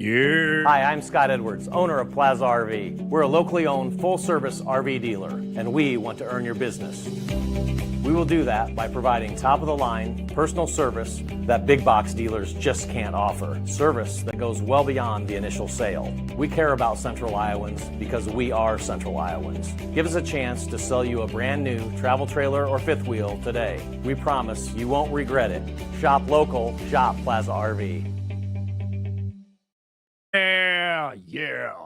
Yeah. Hi, I'm Scott Edwards, owner of Plaza RV. We're a locally owned, full-service RV dealer, and we want to earn your business. We will do that by providing top-of-the-line, personal service that big box dealers just can't offer. Service that goes well beyond the initial sale. We care about Central Iowans because we are Central Iowans. Give us a chance to sell you a brand new travel trailer or fifth wheel today. We promise you won't regret it. Shop local, shop Plaza RV. Yeah.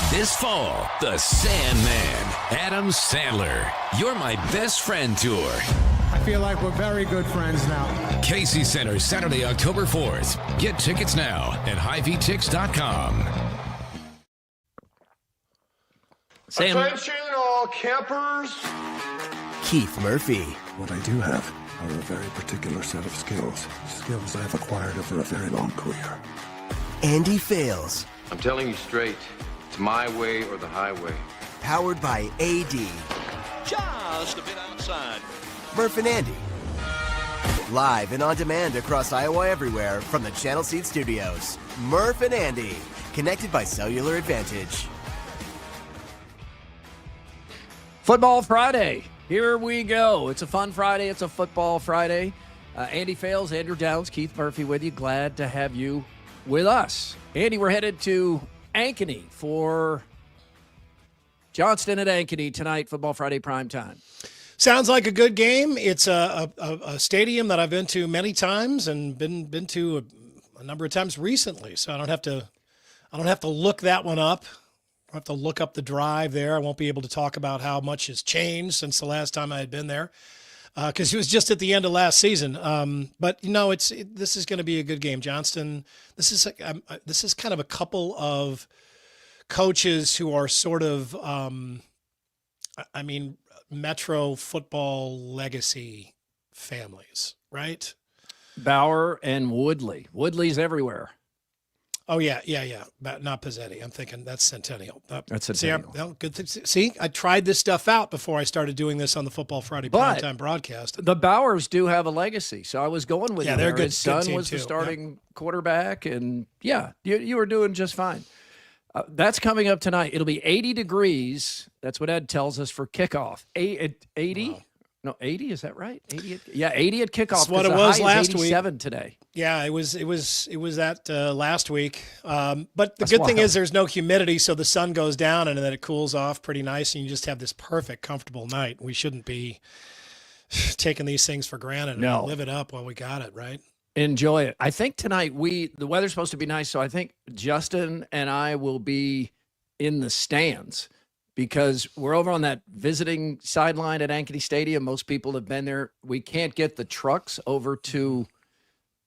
This fall, the Sandman, Adam Sandler, You're My Best Friend Tour. I feel like we're very good friends now. Casey Center, Saturday, October 4th. Get tickets now at HiVTix.com. Attention all campers. Keith Murphy. What I do have are a very particular set of skills. Skills I have acquired over a very long career. Andy Fales. I'm telling you straight, it's my way or the highway. Powered by AD. Just a bit outside. Murph and Andy. Live and on demand across Iowa everywhere from the Channel Seed Studios. Murph and Andy. Connected by Cellular Advantage. Football Friday. Here we go. It's a fun Friday. It's a football Friday. Andy Fales, Andrew Downs, Keith Murphy with you. Glad to have you with us. Andy, we're headed to Ankeny for Johnston at Ankeny tonight, Football Friday primetime. Sounds like a good game. It's a stadium that I've been to many times and been to a number of times recently. So I don't have to look that one up. I have to look up the drive there. I won't be able to talk about how much has changed since the last time I had been there because it was just at the end of last season. But this is going to be a good game. Johnston. This is kind of a couple of coaches who are sort of, Metro football legacy families, right? Bauer and Woodley. Woodley's everywhere. Oh, yeah. But not Pizzetti. I'm thinking that's Centennial. That's Centennial. See, I tried this stuff out before I started doing this on the Football Friday primetime broadcast. The Bauers do have a legacy, so I was going with you. They're good. His son good was the too. starting quarterback, and you were doing just fine. That's coming up tonight. It'll be 80 degrees. That's what Ed tells us for kickoff. 80? Wow. No, 80, is that right? 80 at kickoff. That's what it was last week. 87 today. Yeah, it was that last week. But the good thing is there's no humidity, so the sun goes down and then it cools off pretty nice, and you just have this perfect, comfortable night. We shouldn't be taking these things for granted. No. And live it up while we got it, right? Enjoy it. I think tonight the weather's supposed to be nice, so I think Justin and I will be in the stands because we're over on that visiting sideline at Ankeny Stadium. Most people have been there. We can't get the trucks over to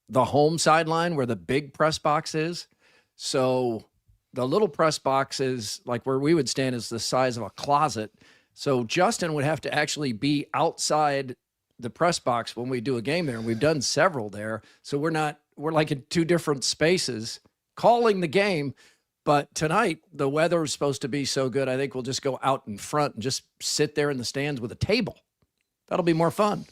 the home sideline where the big press box is. So the little press box is like where we would stand is the size of a closet. So Justin would have to actually be outside the press box when we do a game there. And we've done several there. So we're like in two different spaces calling the game. But tonight, the weather is supposed to be so good, I think we'll just go out in front and just sit there in the stands with a table. That'll be more fun.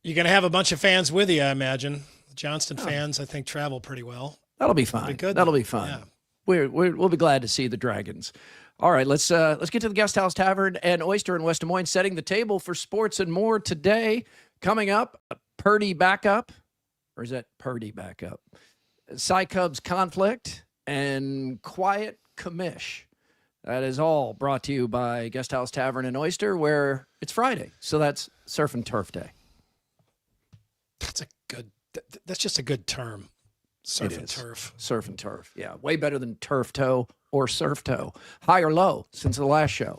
You're going to have a bunch of fans with you, I imagine. Johnston fans, I think, travel pretty well. That'll be fine. That'll be fun. Yeah. We'll be glad to see the Dragons. All right, let's get to the Guest House Tavern and Oyster in West Des Moines, setting the table for sports and more today. Coming up, Purdy backup, or is that Purdy backup? CyCubs conflict and quiet Commish. That is all brought to you by Guest House Tavern and Oyster, where it's Friday, so that's Surf and Turf Day. That's just a good term. Surf and turf. Surf and turf. Yeah, way better than turf toe or surf toe. High or low since the last show.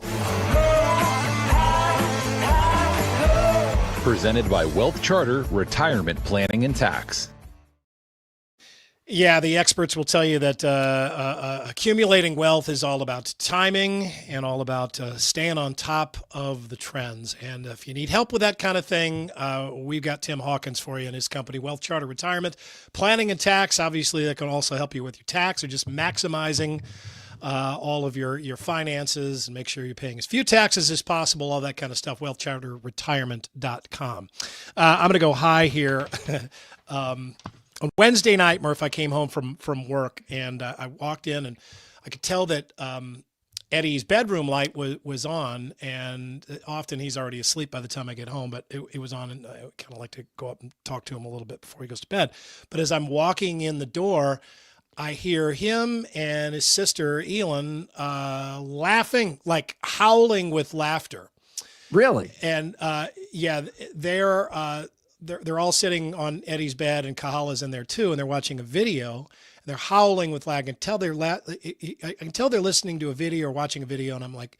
Presented by Wealth Charter Retirement Planning and Tax. Yeah, the experts will tell you that accumulating wealth is all about timing and all about staying on top of the trends. And if you need help with that kind of thing, we've got Tim Hawkins for you and his company, Wealth Charter Retirement Planning and Tax. Obviously, that can also help you with your tax or just maximizing all of your finances and make sure you're paying as few taxes as possible, all that kind of stuff. WealthCharterRetirement.com. I'm going to go high here. On Wednesday night, Murph, I came home from work, and I walked in, and I could tell that Eddie's bedroom light was on, and often he's already asleep by the time I get home, but it was on, and I kind of like to go up and talk to him a little bit before he goes to bed. But as I'm walking in the door, I hear him and his sister, Elin, laughing, like howling with laughter. Really? And yeah, they're all sitting on Eddie's bed, and Kahala's in there too, and they're watching a video. And they're howling with lag. I can tell they're listening to a video or watching a video, and I'm like,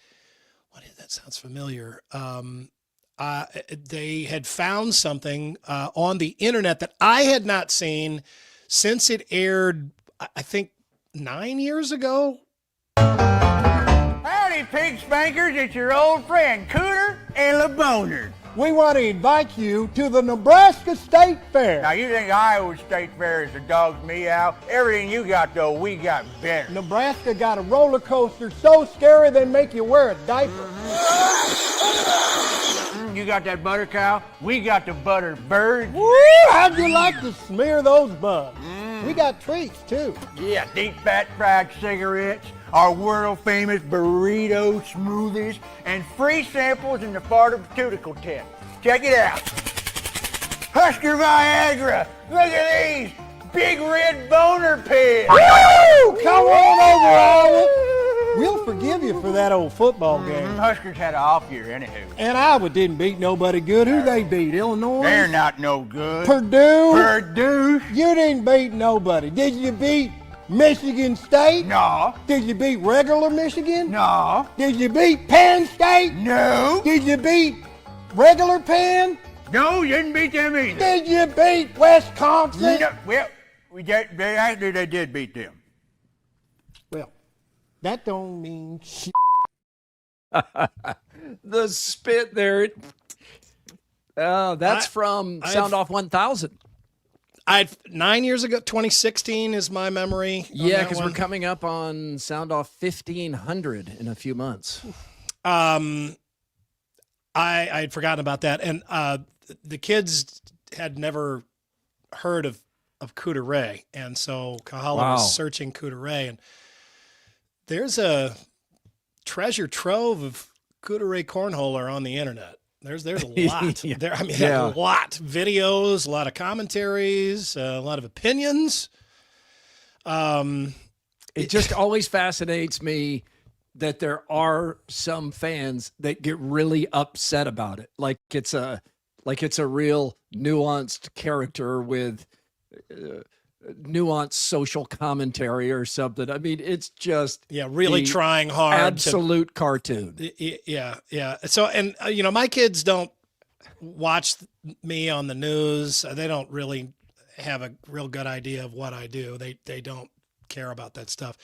"What is that? Sounds familiar." They had found something on the internet that I had not seen since it aired, I think, 9 years ago. Howdy, pig spankers. It's your old friend, Cooter and LeBoner. We want to invite you to the Nebraska State Fair. Now, you think Iowa State Fair is a dog's meow? Everything you got, though, we got better. Nebraska got a roller coaster so scary they make you wear a diaper. You got that butter cow? We got the butter bird. Woo! How'd you like to smear those bugs? We got treats, too. Yeah, deep fat fried cigarettes, our world-famous burrito smoothies, and free samples in the pharmaceutical tent. Check it out. Husker Viagra. Look at these big red boner pills. Woo! Come on over, Iowa. We'll forgive you for that old football game. Huskers had an off year, anywho. And Iowa didn't beat nobody good. Who they beat? Illinois? They're not no good. Purdue? Purdue? You didn't beat nobody. Did you beat Michigan State? No. Did you beat regular Michigan? No. Did you beat Penn State? No. Did you beat regular Penn? No, you didn't beat them either. Did you beat Wisconsin? No. Well, actually they did beat them. Well, that don't mean shit. The spit there. That's from Sound Off 1000. 9 years ago, 2016 is my memory. Yeah, because we're coming up on Sound Off 1500 in a few months. I had forgotten about that, and the kids had never heard of Cooter Ray, and so Kahala was searching Cooter Ray, and there's a treasure trove of Cooter Ray cornholer on the internet. There's a lot. A lot. Videos, a lot of commentaries, a lot of opinions. It just always fascinates me that there are some fans that get really upset about it. Like it's a real nuanced character with nuanced social commentary or something. I mean, it's just really trying hard. Absolute cartoon. Yeah. So, and my kids don't watch me on the news. They don't really have a real good idea of what I do. They don't care about that stuff.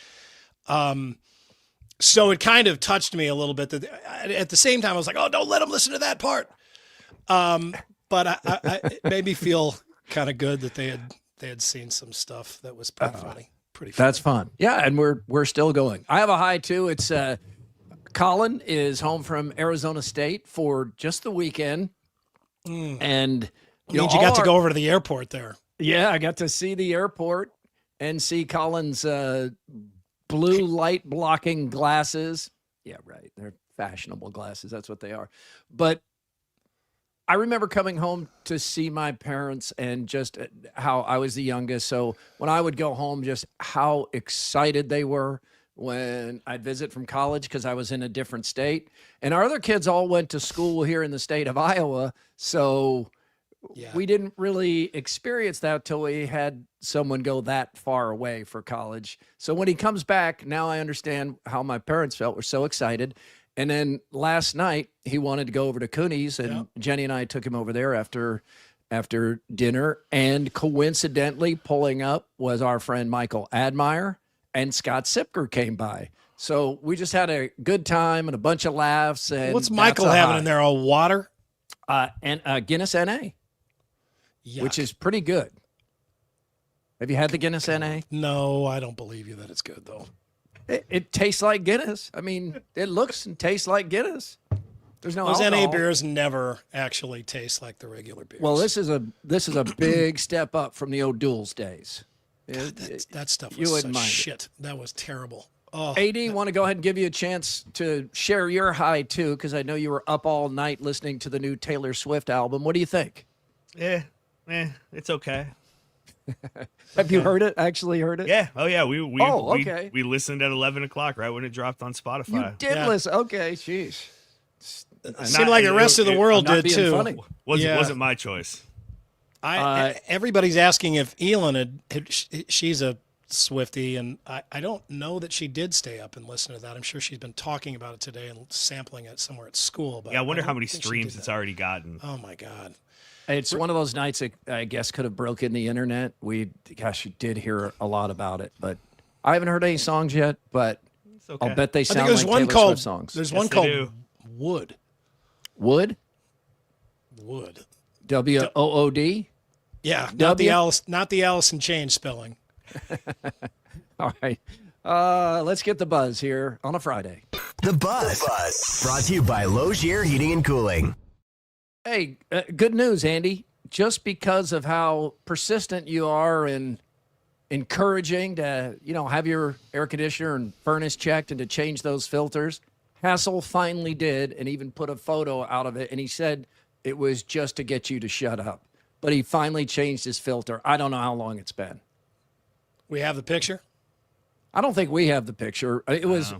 So it kind of touched me a little bit. That at the same time, I was like, "Oh, don't let them listen to that part." But it made me feel kind of good that they had seen some stuff that was pretty funny. That's fun. Yeah, and we're still going. I have a high too. It's Colin is home from Arizona State for just the weekend, and you got to go over to the airport there. Yeah, I got to see the airport and see Colin's blue light blocking glasses. Yeah, right. They're fashionable glasses. That's what they are. But I remember coming home to see my parents and just how I was the youngest. So when I would go home, just how excited they were when I'd visit from college because I was in a different state. And our other kids all went to school here in the state of Iowa. So we didn't really experience that till we had someone go that far away for college. So when he comes back, now I understand how my parents felt. We're so excited. And then last night he wanted to go over to Cooney's, and Jenny and I took him over there after dinner. And coincidentally, pulling up was our friend Michael Admire, and Scott Sipker came by. So we just had a good time and a bunch of laughs. And what's Michael having in there? All water? And Guinness NA, which is pretty good. Have you had the Guinness NA? No, I don't believe you that it's good though. It tastes like Guinness. I mean, it looks and tastes like Guinness. There's no Those alcohol. NA beers never actually taste like the regular beers. Well, this is a big step up from the O'Doul's days. God, that stuff you was wouldn't such mind it. shit. That was terrible. Oh, AD, want to go ahead and give you a chance to share your high, too, because I know you were up all night listening to the new Taylor Swift album. What do you think? It's okay. Have you heard it? Actually heard it? Yeah. Oh, yeah. okay. We listened at 11 o'clock, right when it dropped on Spotify. You did listen. Okay, jeez. it seemed like the rest of the world I'm not did, being too. funny. Wasn't my choice. Everybody's asking if Elin she's a Swiftie, and I don't know that she did stay up and listen to that. I'm sure she's been talking about it today and sampling it somewhere at school. But Yeah, I wonder how don't many think she streams did it's that. already gotten. Oh, my God. It's one of those nights that I guess could have broken the internet. You did hear a lot about it, but I haven't heard any songs yet, but okay. I'll bet they I sound think there's like one Taylor called Swift songs. There's Yes, one they called do. Wood. Wood? Wood. WOOD? Yeah, W? not the Alice in Chains spelling. All right. Let's get the buzz here on a Friday. The Buzz. Brought to you by Logier Heating and Cooling. Hey, good news, Andy. Just because of how persistent you are in encouraging to, have your air conditioner and furnace checked and to change those filters, Hassel finally did and even put a photo out of it. And he said it was just to get you to shut up. But he finally changed his filter. I don't know how long it's been. We have the picture. I don't think we have the picture. It was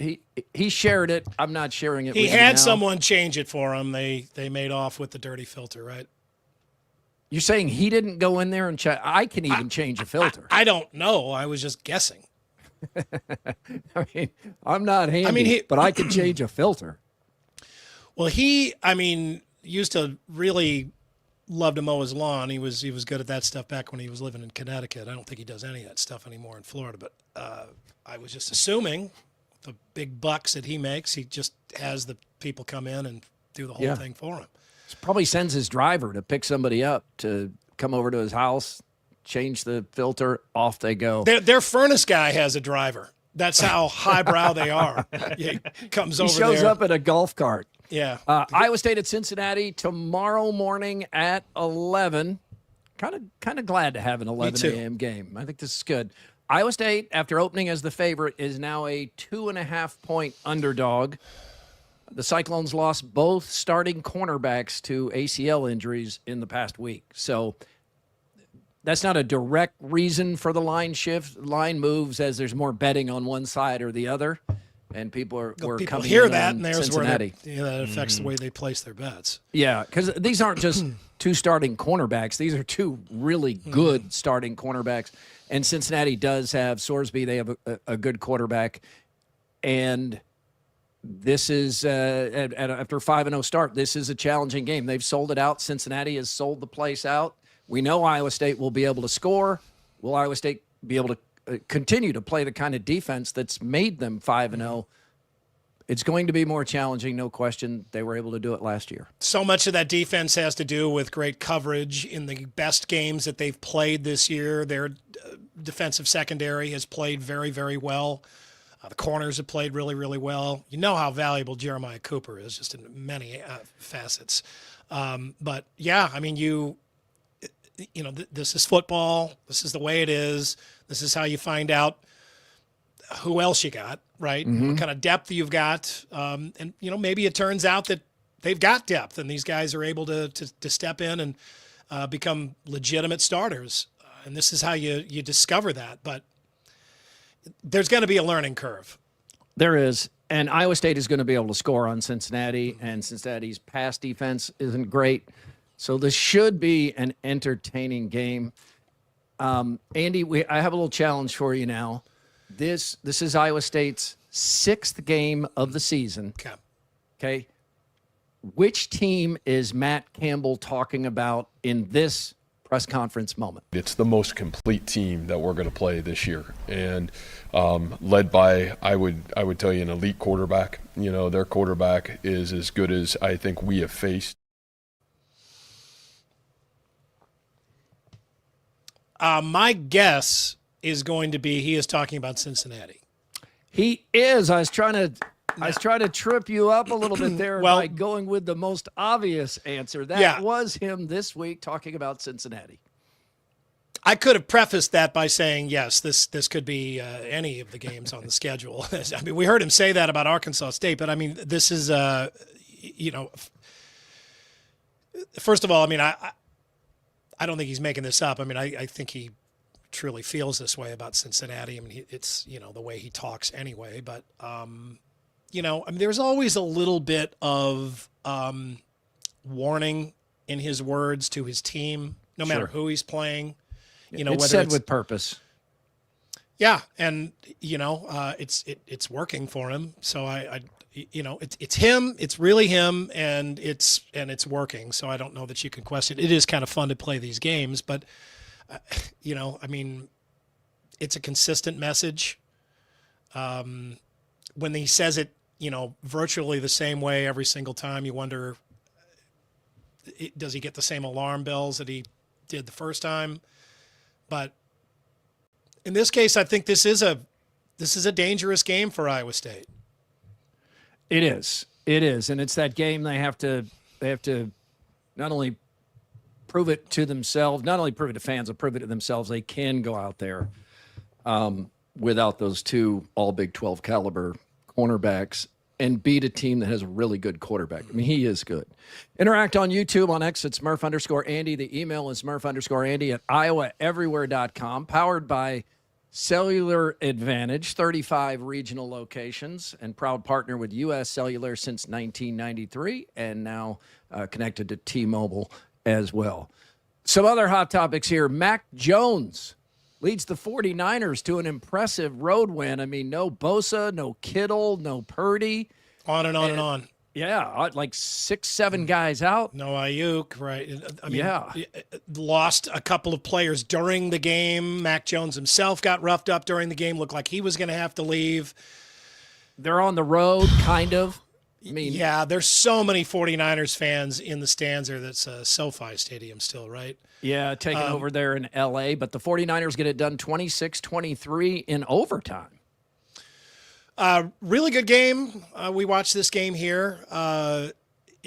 he shared it. I'm not sharing it. He with you had now. someone change it for him. They made off with the dirty filter, right? You're saying he didn't go in there and check? I can even change a filter. I don't know. I was just guessing. I mean, I'm not handy, but I can change a filter. Well, used to really love to mow his lawn. He was good at that stuff back when he was living in Connecticut. I don't think he does any of that stuff anymore in Florida, but I was just assuming the big bucks that he makes, he just has the people come in and do the whole thing for him. Probably sends his driver to pick somebody up to come over to his house, change the filter, off they go. Their furnace guy has a driver. That's how highbrow they are. He comes over He shows there. up in a golf cart. Yeah. Iowa State at Cincinnati tomorrow morning at 11. Kind of glad to have an 11 a.m. game. I think this is good. Iowa State, after opening as the favorite, is now a 2.5-point underdog. The Cyclones lost both starting cornerbacks to ACL injuries in the past week. So that's not a direct reason for the line shift. Line moves as there's more betting on one side or the other. And people coming hear in that, on and there's Cincinnati. where that affects the way they place their bets. Yeah, because these aren't just two starting cornerbacks. These are two really good starting cornerbacks. And Cincinnati does have Sorsby. They have a good quarterback. And this is, after a 5-0 start, this is a challenging game. They've sold it out. Cincinnati has sold the place out. We know Iowa State will be able to score. Will Iowa State be able to continue to play the kind of defense that's made them 5-0? It's going to be more challenging, no question. They were able to do it last year. So much of that defense has to do with great coverage in the best games that they've played this year. Their defensive secondary has played very, very well. The corners have played really, really well. You know how valuable Jeremiah Cooper is, just in many facets. But yeah, I mean, this is football. This is the way it is. This is how you find out who else you got, right? Mm-hmm. What kind of depth you've got. And maybe it turns out that they've got depth and these guys are able to step in and become legitimate starters. And this is how you discover that. But there's going to be a learning curve. There is. And Iowa State is going to be able to score on Cincinnati, and Cincinnati's pass defense isn't great. So this should be an entertaining game. Andy, I have a little challenge for you now. This is Iowa State's 6th game of the season. Okay. Which team is Matt Campbell talking about in this press conference moment? It's the most complete team that we're going to play this year, and led by, I would tell you, an elite quarterback. Their quarterback is as good as I think we have faced. My guess is going to be he is talking about Cincinnati. He is. I was trying to I was trying to trip you up a little bit there Well, by going with the most obvious answer. That was him this week talking about Cincinnati. I could have prefaced that by saying, yes, this could be any of the games on the schedule. I mean, we heard him say that about Arkansas State, but I mean, this is, first of all, I mean, I don't think he's making this up. I mean, I think he truly feels this way about Cincinnati. I mean, it's, the way he talks anyway, but, I mean, there's always a little bit of warning in his words to his team, no matter who he's playing. It's said with purpose. Yeah, and it's working for him. So it's him. It's really him, and it's working. So I don't know that you can question. It is kind of fun to play these games, but I mean, it's a consistent message. When he says it, virtually the same way every single time, you wonder, does he get the same alarm bells that he did the first time? But in this case, I think this is a dangerous game for Iowa State. It is, and it's that game they have to not only prove it to themselves, not only prove it to fans, but prove it to themselves. They can go out there without those two all Big 12 caliber cornerbacks and beat a team that has a really good quarterback. I mean, he is good. Interact on YouTube, on X, it's Murph_Andy. The email is Murph_Andy at iowaeverywhere.com, powered by Cellular Advantage, 35 regional locations, and proud partner with U.S. Cellular since 1993, and now connected to T-Mobile as well. Some other hot topics here. Mac Jones leads the 49ers to an impressive road win. I mean, no Bosa, no Kittle, no Purdy. On and on and on. Yeah, like 6-7 guys out. No Ayuk, right? I mean, lost a couple of players during the game. Mac Jones himself got roughed up during the game. Looked like he was going to have to leave. They're on the road, kind of. I mean, yeah, there's so many 49ers fans in the stands there. That's SoFi Stadium still, right? Yeah, taking over there in L.A., but the 49ers get it done 26-23 in overtime. Really good game. We watched this game here.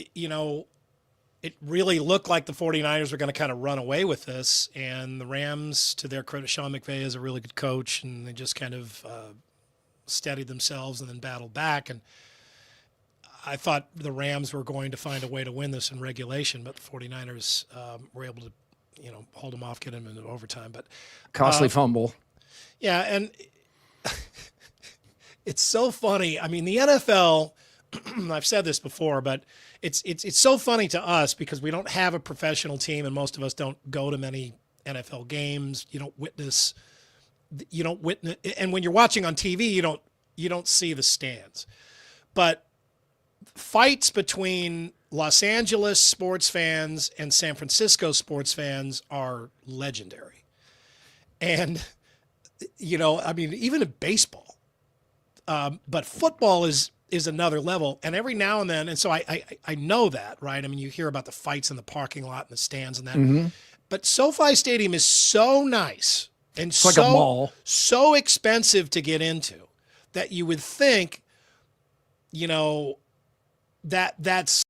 It really looked like the 49ers were going to kind of run away with this, and the Rams, to their credit, Sean McVay is a really good coach, and they just kind of steadied themselves and then battled back. And I thought the Rams were going to find a way to win this in regulation, but the 49ers were able to, hold them off, get them into overtime. But costly fumble. Yeah, and it's so funny. I mean, the NFL, I've said this before, but it's so funny to us because we don't have a professional team, and most of us don't go to many NFL games. You don't witness, and when you're watching on TV, you don't see the stands. But fights between Los Angeles sports fans and San Francisco sports fans are legendary. And, I mean, even in baseball, but football is another level. And every now and then, and so I know that, right? I mean, you hear about the fights in the parking lot and the stands and that. Mm-hmm. But SoFi Stadium is so nice and it's like a mall. So expensive to get into that you would think, that's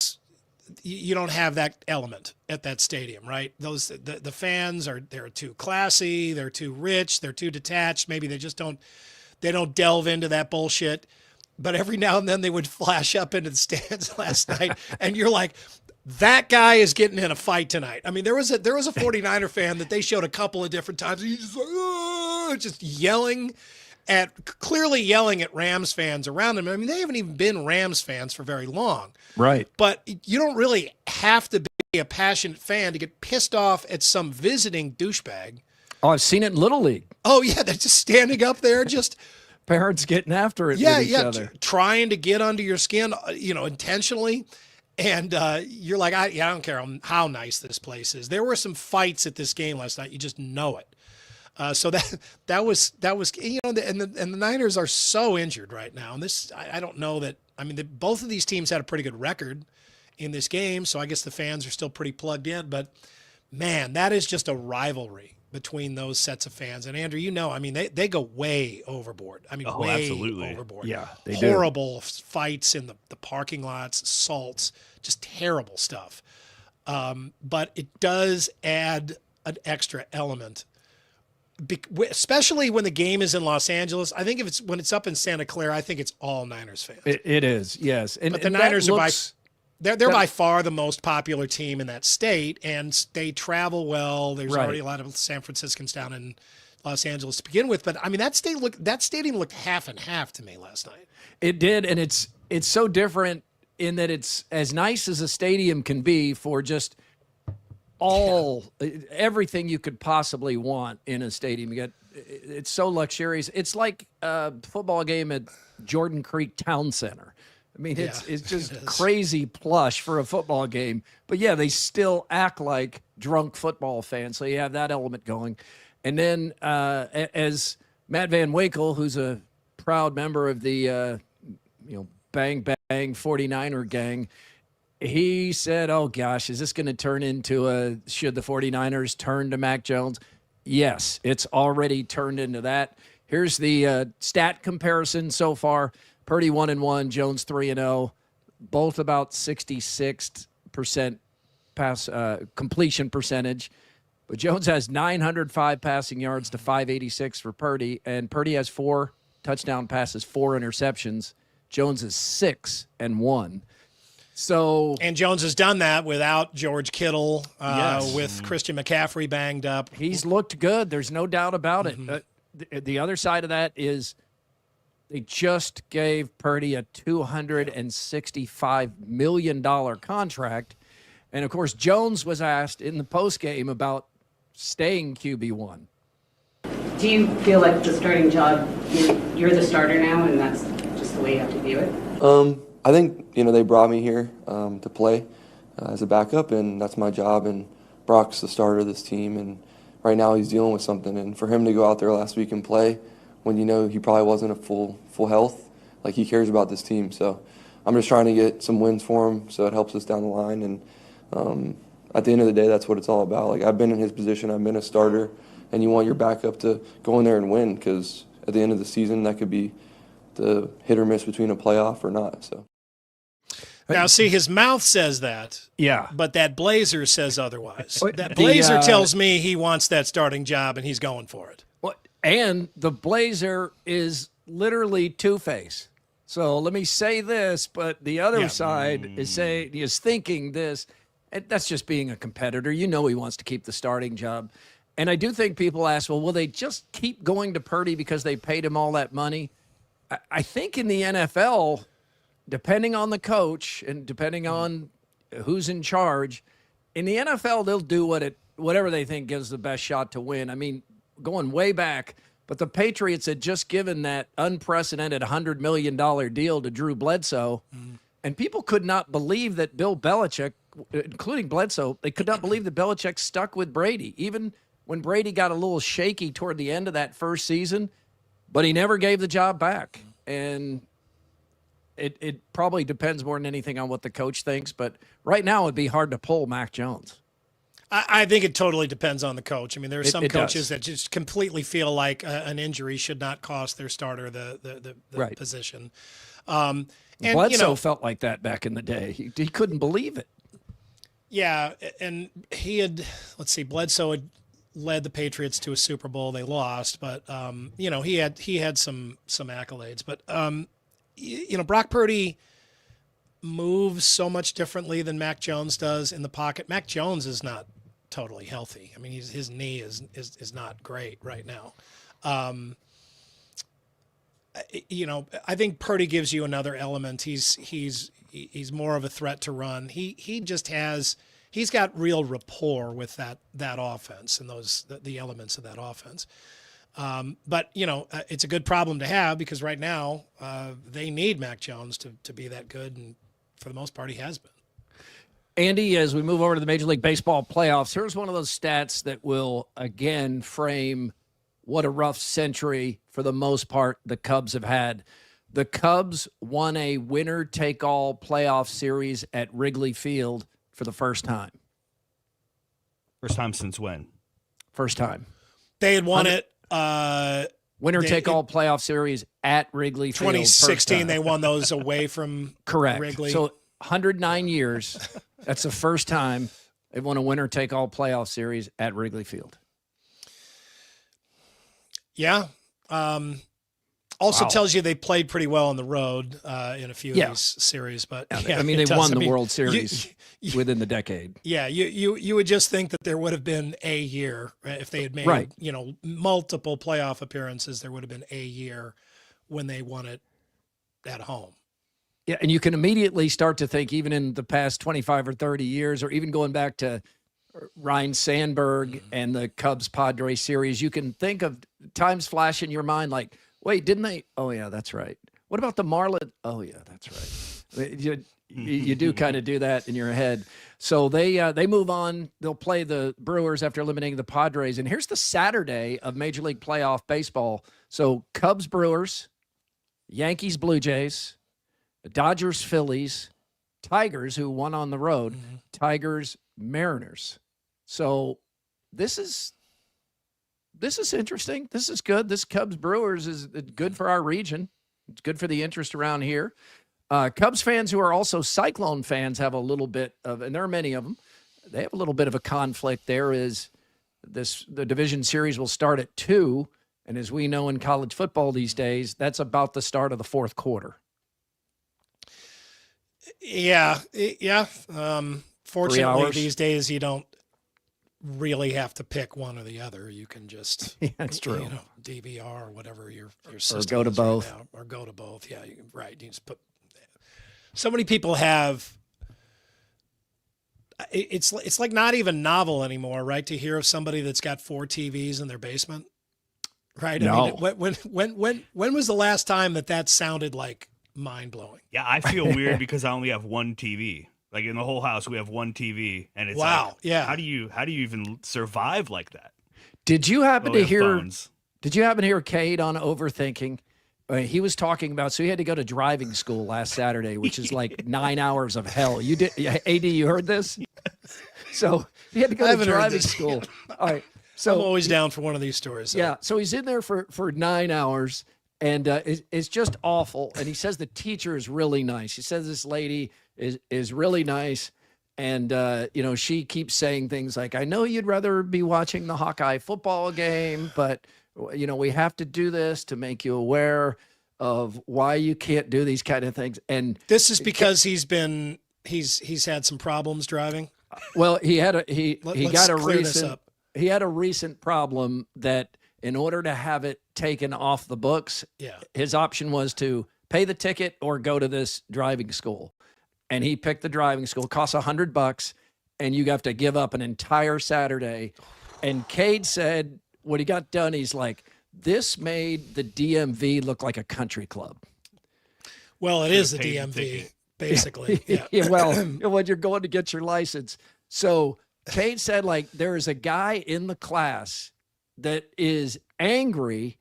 you don't have that element at that stadium, right? The fans they're too classy, they're too rich, they're too detached. Maybe they just don't delve into that bullshit. But every now and then they would flash up into the stands last night, and you're like, that guy is getting in a fight tonight. I mean, there was a 49er fan that they showed a couple of different times. He's just like, just clearly yelling at Rams fans around him. I mean, they haven't even been Rams fans for very long. Right. But you don't really have to be a passionate fan to get pissed off at some visiting douchebag. Oh, I've seen it in Little League. Oh, yeah, they're just standing up there, just parents getting after it with each other. Trying to get under your skin, intentionally. And you're like, I don't care how nice this place is. There were some fights at this game last night. You just know it. So that was and the Niners are so injured right now. And this, I don't know that. I mean, both of these teams had a pretty good record in this game, so I guess the fans are still pretty plugged in. But man, that is just a rivalry between those sets of fans. And Andrew, I mean, they go way overboard. I mean, way absolutely. overboard. Yeah, they Horrible fights in the parking lots, assaults, just terrible stuff. But it does add an extra element, especially when the game is in Los Angeles. I think when it's up in Santa Clara, I think it's all Niners fans. It is, yes. But the Niners are they're by far the most popular team in that state, and they travel well. There's already a lot of San Franciscans down in Los Angeles to begin with. But I mean, that stadium looked half and half to me last night. It did, and it's so different in that it's as nice as a stadium can be for just everything you could possibly want in a stadium. It's so luxurious. It's like a football game at Jordan Creek Town Center. I mean, it's just crazy plush for a football game. But, yeah, they still act like drunk football fans. So you have that element going. And then as Matt Van Wakel, who's a proud member of the, Bang Bang 49er gang, he said, oh, gosh, is this going to turn into should the 49ers turn to Mac Jones? Yes, it's already turned into that. Here's the stat comparison so far. Purdy 1-1, Jones 3-0, both about 66% pass completion percentage. But Jones has 905 passing yards to 586 for Purdy, and Purdy has 4 touchdown passes, 4 interceptions. Jones is 6-1. So, and Jones has done that without George Kittle, with Christian McCaffrey banged up. He's looked good. There's no doubt about it. The other side of that is they just gave Purdy a $265 million contract. And, of course, Jones was asked in the postgame about staying QB1. Do you feel like the starting job, you're the starter now, and that's just the way you have to view it? I think, they brought me here to play as a backup, and that's my job. And Brock's the starter of this team, and right now he's dealing with something. And for him to go out there last week and play when he probably wasn't at full health, like he cares about this team. So I'm just trying to get some wins for him so it helps us down the line. And at the end of the day, that's what it's all about. Like, I've been in his position, I've been a starter, and you want your backup to go in there and win, because at the end of the season, that could be the hit or miss between a playoff or not. So. Now, see, his mouth says that. Yeah. But that blazer says otherwise. That blazer tells me he wants that starting job, and he's going for it. And the blazer is literally Two-Face. So let me say this, but the other side is thinking this. And that's just being a competitor. He wants to keep the starting job. And I do think people ask, well, will they just keep going to Purdy because they paid him all that money? I think in the NFL, depending on the coach and depending on who's in charge, in the NFL, they'll do whatever they think gives the best shot to win. I mean, going way back, but the Patriots had just given that unprecedented $100 million deal to Drew Bledsoe, and people could not believe that Bill Belichick, including Bledsoe, they could not believe that Belichick stuck with Brady, even when Brady got a little shaky toward the end of that first season, but he never gave the job back. And it probably depends more than anything on what the coach thinks, but right now it'd be hard to pull Mac Jones. I think it totally depends on the coach. I mean, there are some coaches that just completely feel like an injury should not cost their starter the position. And Bledsoe felt like that back in the day. He couldn't believe it. Yeah, and Bledsoe had led the Patriots to a Super Bowl. They lost, but he had some accolades. But Brock Purdy moves so much differently than Mac Jones does in the pocket. Mac Jones is not totally healthy. I mean, his knee is not great right now. I think Purdy gives you another element. He's more of a threat to run. He's got real rapport with that offense and the elements of that offense. But it's a good problem to have, because right now they need Mac Jones to be that good, and for the most part he has been. Andy, as we move over to the Major League Baseball playoffs, here's one of those stats that will again frame what a rough century, for the most part, the Cubs have had. The Cubs won a winner-take-all playoff series at Wrigley Field for the first time. First time since when? First time. They had won it. Winner-take-all playoff series at Wrigley Field. 2016, they won those away from Correct. Wrigley. So 109 years. That's the first time they've won a winner-take-all playoff series at Wrigley Field. Yeah. Also tells you they played pretty well on the road in a few of these series. But I mean, they won the World Series within the decade. Yeah, you would just think that there would have been a year if they had made multiple playoff appearances. There would have been a year when they won it at home. Yeah, and you can immediately start to think, even in the past 25 or 30 years, or even going back to Ryan Sandberg and the Cubs-Padres series, you can think of times flash in your mind like, wait, didn't they? Oh, yeah, that's right. What about the Marlins? Oh, yeah, that's right. You do kind of do that in your head. So they move on. They'll play the Brewers after eliminating the Padres. And here's the Saturday of Major League Playoff Baseball. So Cubs-Brewers, Yankees-Blue Jays, Dodgers-Phillies, Tigers, who won on the road, Tigers-Mariners. So this is interesting. This is good. This Cubs-Brewers is good for our region. It's good for the interest around here. Cubs fans who are also Cyclone fans have a little bit of, and there are many of them, they have a little bit of a conflict. The division series will start at 2, and as we know in college football these days, that's about the start of the fourth quarter. Yeah. Fortunately, these days you don't really have to pick one or the other. You can just that's true. DVR or whatever your system or go to both. Right now, or go to both. Yeah, right. You just put. So many people have. It's like not even novel anymore, right? To hear of somebody that's got 4 TVs in their basement, right? No. I mean, when was the last time that sounded like mind blowing? Yeah, I feel weird because I only have one TV. Like in the whole house, we have one TV, and it's wow. Like, yeah. How do you even survive like that? Did you happen to hear? Phones. Did you happen to hear Cade on Overthinking? He was talking about, so he had to go to driving school last Saturday, which is like 9 hours of hell. You did, AD, you heard this? Yes. So he had to go to driving school. All right. So I'm always down for one of these stories. So. Yeah. So he's in there for 9 hours, and it's just awful. And he says the teacher is really nice. He says this lady is really nice. And, she keeps saying things like, I know you'd rather be watching the Hawkeye football game, but we have to do this to make you aware of why you can't do these kind of things. And this is because he's had some problems driving. Well, he had a recent problem that in order to have it taken off the books, his option was to pay the ticket or go to this driving school. And he picked the driving school. It costs $100, and you have to give up an entire Saturday. And Cade said, when he got done, he's like, this made the DMV look like a country club. Well, it is the DMV, basically. Yeah. Well, when you're going to get your license. So Cade said, there is a guy in the class that is angry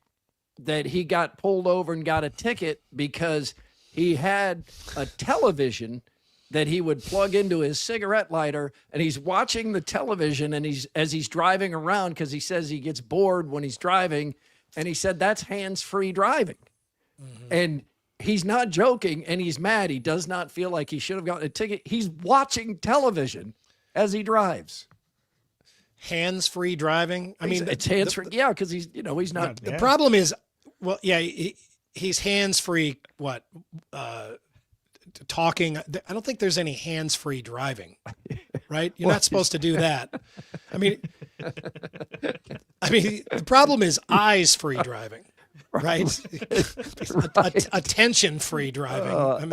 that he got pulled over and got a ticket because he had a television that he would plug into his cigarette lighter, and he's watching the television, and as he's driving around, because he says he gets bored when he's driving, and he said that's hands-free driving. Mm-hmm. And he's not joking, and he's mad. He does not feel like he should have gotten a ticket. He's watching television as he drives. Hands-free driving? I mean, it's hands-free. Yeah, because he's not. The problem is, well, yeah, he's hands-free, talking. I don't think there's any hands-free driving, right? You're not supposed to do that. I mean, the problem is eyes-free driving, right? Attention-free driving.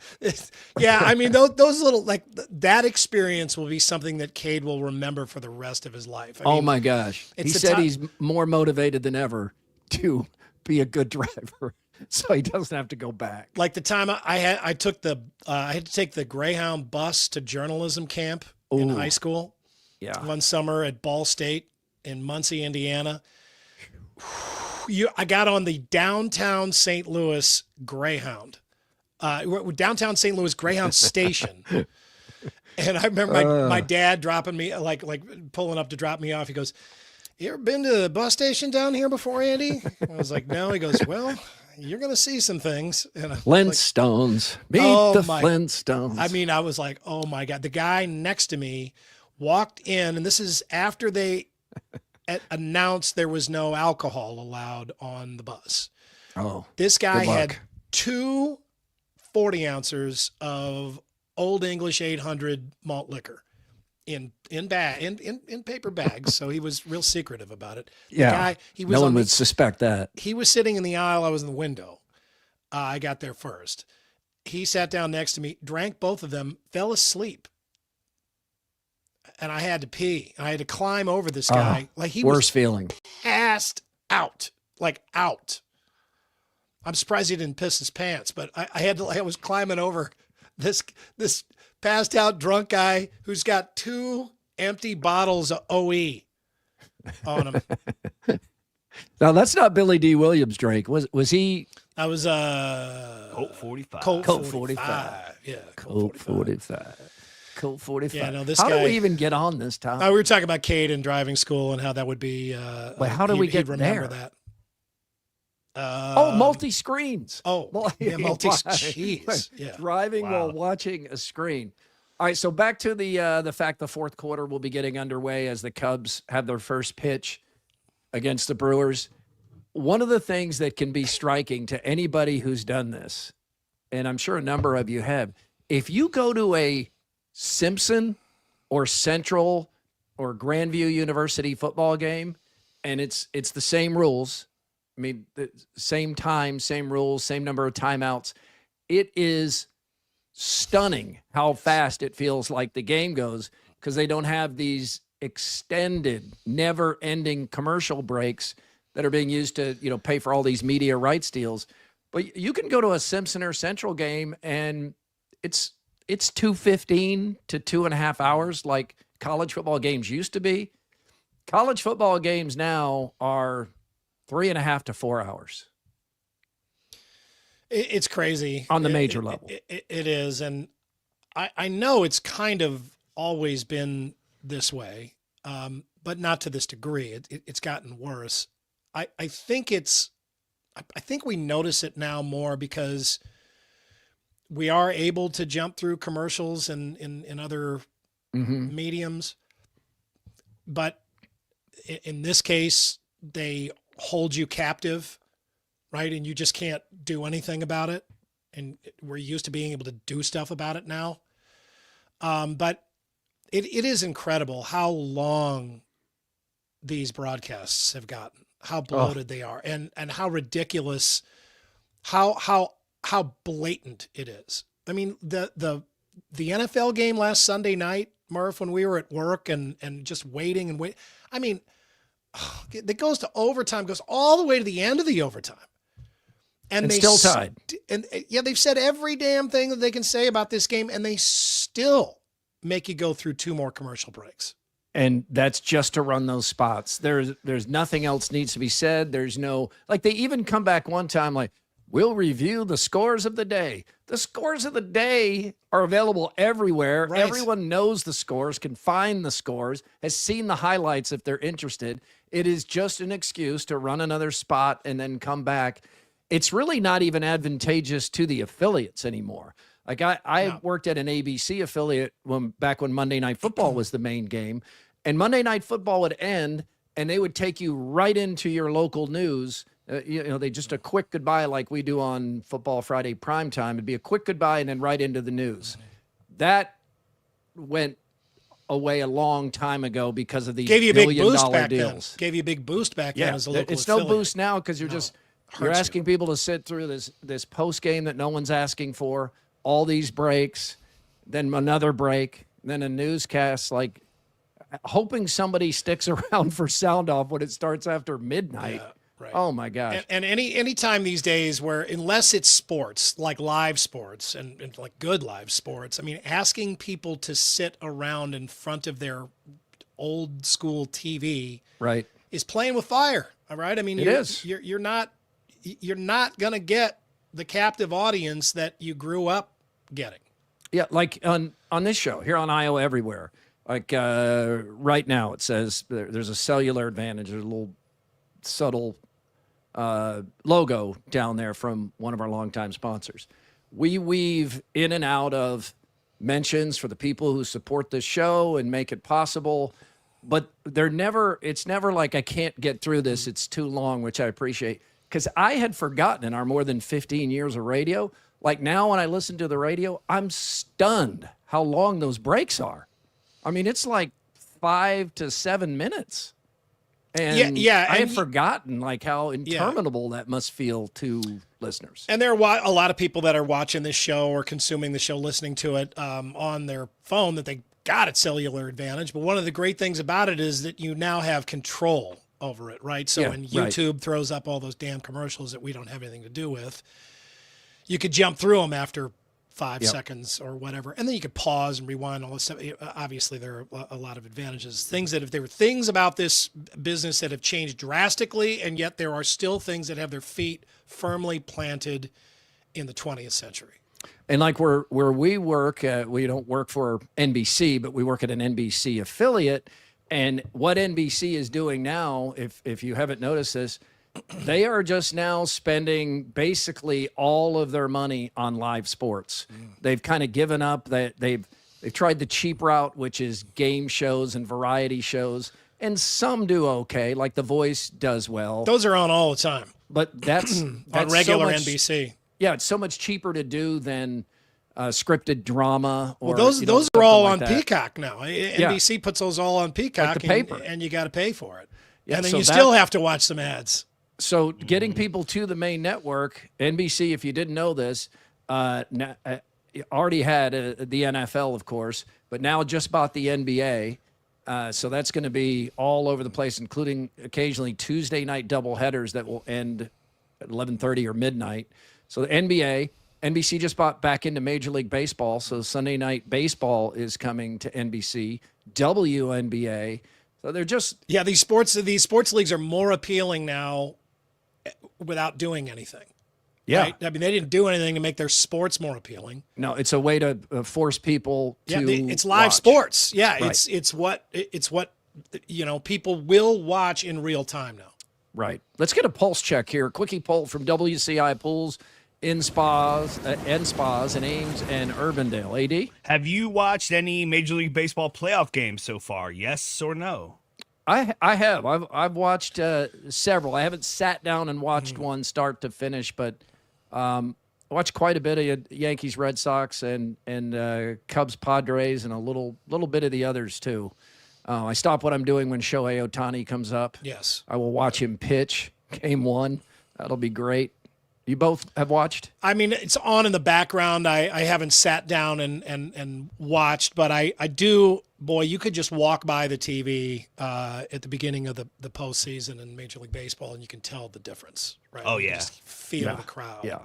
Those little, that experience will be something that Cade will remember for the rest of his life. Oh my gosh. He said he's more motivated than ever to be a good driver, so he doesn't have to go back. Like the time I had to take the Greyhound bus to journalism camp in high school. Yeah. One summer at Ball State in Muncie, Indiana. I got on the downtown St. Louis Greyhound. Downtown St. Louis Greyhound station. And I remember my dad dropping me, like pulling up to drop me off. He goes, you ever been to the bus station down here before, Andy? I was like, no. He goes, well, you're going to see some things. And Flintstones. Meet the Flintstones. I mean, I was like, oh my God. The guy next to me walked in, and this is after they announced there was no alcohol allowed on the bus. Oh, this guy had 2 40-ounces of Old English 800 malt liquor in paper bags. So he was real secretive about it. Yeah, the guy, he was no one would suspect that. He was sitting in the aisle. I was in the window. I got there first. He sat down next to me, drank both of them, fell asleep. And I had to pee. I had to climb over this guy. Like he worst was feeling. Passed out. Like out. I'm surprised he didn't piss his pants, but I was climbing over this passed out drunk guy who's got 2 empty bottles of OE on him. Now that's not Billy D. Williams drink. Was he? I was Colt 45. Colt 45. Yeah. Colt 45. Colt 45. Yeah, no, this how guy, do we even get on this topic? We were talking about Cade and driving school and how that would be. Wait, how do we get remember there? That? Multi-screens. Jeez. Yeah. Driving while watching a screen. All right, so back to the fact the fourth quarter will be getting underway as the Cubs have their first pitch against the Brewers. One of the things that can be striking to anybody who's done this, and I'm sure a number of you have, if you go to a Simpson or Central or Grandview University football game, and it's the same rules. I mean, the same time, same rules, same number of timeouts. It is stunning how fast it feels like the game goes because they don't have these extended, never-ending commercial breaks that are being used to, pay for all these media rights deals. But you can go to a Simpson or Central game and it's 2:15 to 2.5 hours like college football games used to be. College football games now are 3.5 to 4 hours. It's crazy. On the major level. It is. And I know it's kind of always been this way, but not to this degree. It's gotten worse. I think we notice it now more because we are able to jump through commercials and in other mediums. But in this case, they hold you captive, right? And you just can't do anything about it. And we're used to being able to do stuff about it now. But it is incredible how long these broadcasts have gotten, how bloated they are, and how ridiculous, how blatant it is. I mean, the NFL game last Sunday night, Murph, when we were at work and just waiting and wait. I mean, it goes to overtime, goes all the way to the end of the overtime. And they still tied. And they've said every damn thing that they can say about this game, and they still make you go through 2 more commercial breaks. And that's just to run those spots. There's nothing else needs to be said. There's no, like, they even come back one time like, we'll review the scores of the day. The scores of the day are available everywhere. Right. Everyone knows the scores, can find the scores, has seen the highlights if they're interested. It is just an excuse to run another spot and then come back. It's really not even advantageous to the affiliates anymore. Like I worked at an ABC affiliate back when Monday Night Football was the main game, and Monday Night Football would end, and they would take you right into your local news. They just a quick goodbye like we do on Football Friday primetime. It'd be a quick goodbye and then right into the news. That went away a long time ago because of these billion-dollar deals. Gave you a big boost back then as a local it's affiliate. no boost now because you're asking people to sit through this post game that no one's asking for, all these breaks, then another break, then a newscast, like hoping somebody sticks around for sound off when it starts after midnight. Yeah. Right. Oh my gosh. And any time these days where, unless it's sports, like live sports and like good live sports, I mean, asking people to sit around in front of their old school TV right is playing with fire. All right. I mean, you're not going to get the captive audience that you grew up getting. Yeah. Like on this show here on Iowa Everywhere, Like right now, it says there's a cellular advantage. There's a little subtle logo down there from one of our longtime sponsors. We weave in and out of mentions for the people who support this show and make it possible, but it's never like I can't get through this, it's too long, which I appreciate, because I had forgotten in our more than 15 years of radio. Like now when I listen to the radio, I'm stunned how long those breaks are. I mean, it's like 5 to 7 minutes. And I had forgotten like how interminable that must feel to listeners. And there are a lot of people that are watching this show or consuming the show, listening to it on their phone that they got at cellular advantage. But one of the great things about it is that you now have control over it, right? So when YouTube throws up all those damn commercials that we don't have anything to do with, you could jump through them after 5 seconds or whatever, and then you could pause and rewind, all this stuff. Obviously, there are a lot of advantages. If there were things about this business that have changed drastically, and yet there are still things that have their feet firmly planted in the 20th century. And like where we work, we don't work for NBC, but we work at an NBC affiliate. And what NBC is doing now, if you haven't noticed this, they are just now spending basically all of their money on live sports. They've kind of given up. They've tried the cheap route, which is game shows and variety shows, and some do okay. Like The Voice does well. Those are on all the time, but that's on regular NBC. Yeah, it's so much cheaper to do than scripted drama. Or, those are all on that. Peacock now. NBC puts those all on Peacock, like the paper. and you got to pay for it. Yeah, and then so you still have to watch some ads. So getting people to the main network, NBC, if you didn't know this, already had the NFL, of course, but now just bought the NBA. So that's going to be all over the place, including occasionally Tuesday night doubleheaders that will end at 11:30 or midnight. So the NBA, NBC just bought back into Major League Baseball, so Sunday night baseball is coming to NBC, WNBA. So they're just these sports leagues are more appealing now without doing anything. Yeah. Right? I mean, they didn't do anything to make their sports more appealing. No, it's a way to force people to it's live watch. sports. Yeah, Right. it's what people will watch in real time now. Right. Let's get a pulse check here. Quickie poll from WCI Pools in spas and Ames and Urbandale. AD? Have you watched any Major League Baseball playoff games so far? Yes or no? I have. I've watched several. I haven't sat down and watched one start to finish, but I watched quite a bit of Yankees, Red Sox, and Cubs, Padres, and a little bit of the others too. I stop what I'm doing when Shohei Ohtani comes up. Yes. I will watch him pitch Game 1. That'll be great. You both have watched? I mean, it's on in the background. I haven't sat down and watched, but I do. Boy, you could just walk by the TV at the beginning of the postseason in Major League Baseball, and you can tell the difference, right? Oh, You yeah. just feel the crowd. Yeah.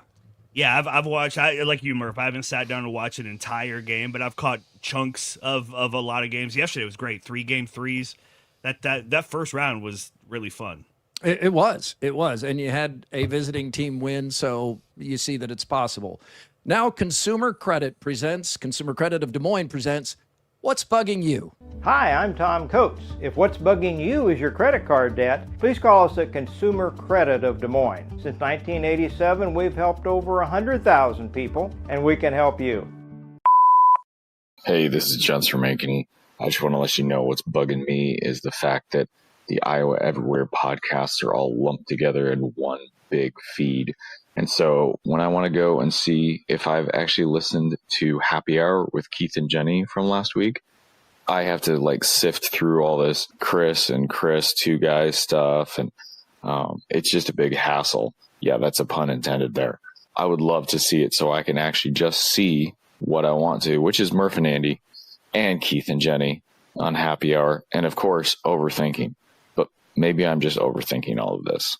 Yeah, I've watched, like you, Murph, I haven't sat down to watch an entire game, but I've caught chunks of a lot of games. Yesterday was great. 3-game threes. That first round was really fun. It was. And you had a visiting team win, so you see that it's possible. Now Consumer Credit of Des Moines presents What's Bugging You? Hi, I'm Tom Coates. If what's bugging you is your credit card debt, please call us at Consumer Credit of Des Moines. Since 1987, we've helped over 100,000 people, and we can help you. Hey, this is John from Ankeny. I just want to let you know what's bugging me is the fact that the Iowa Everywhere podcasts are all lumped together in one big feed. And so when I want to go and see if I've actually listened to Happy Hour with Keith and Jenny from last week, I have to sift through all this Chris, two guys stuff. And it's just a big hassle. Yeah, that's a pun intended there. I would love to see it so I can actually just see what I want to, which is Murph and Andy and Keith and Jenny on Happy Hour. And of course, overthinking. But maybe I'm just overthinking all of this.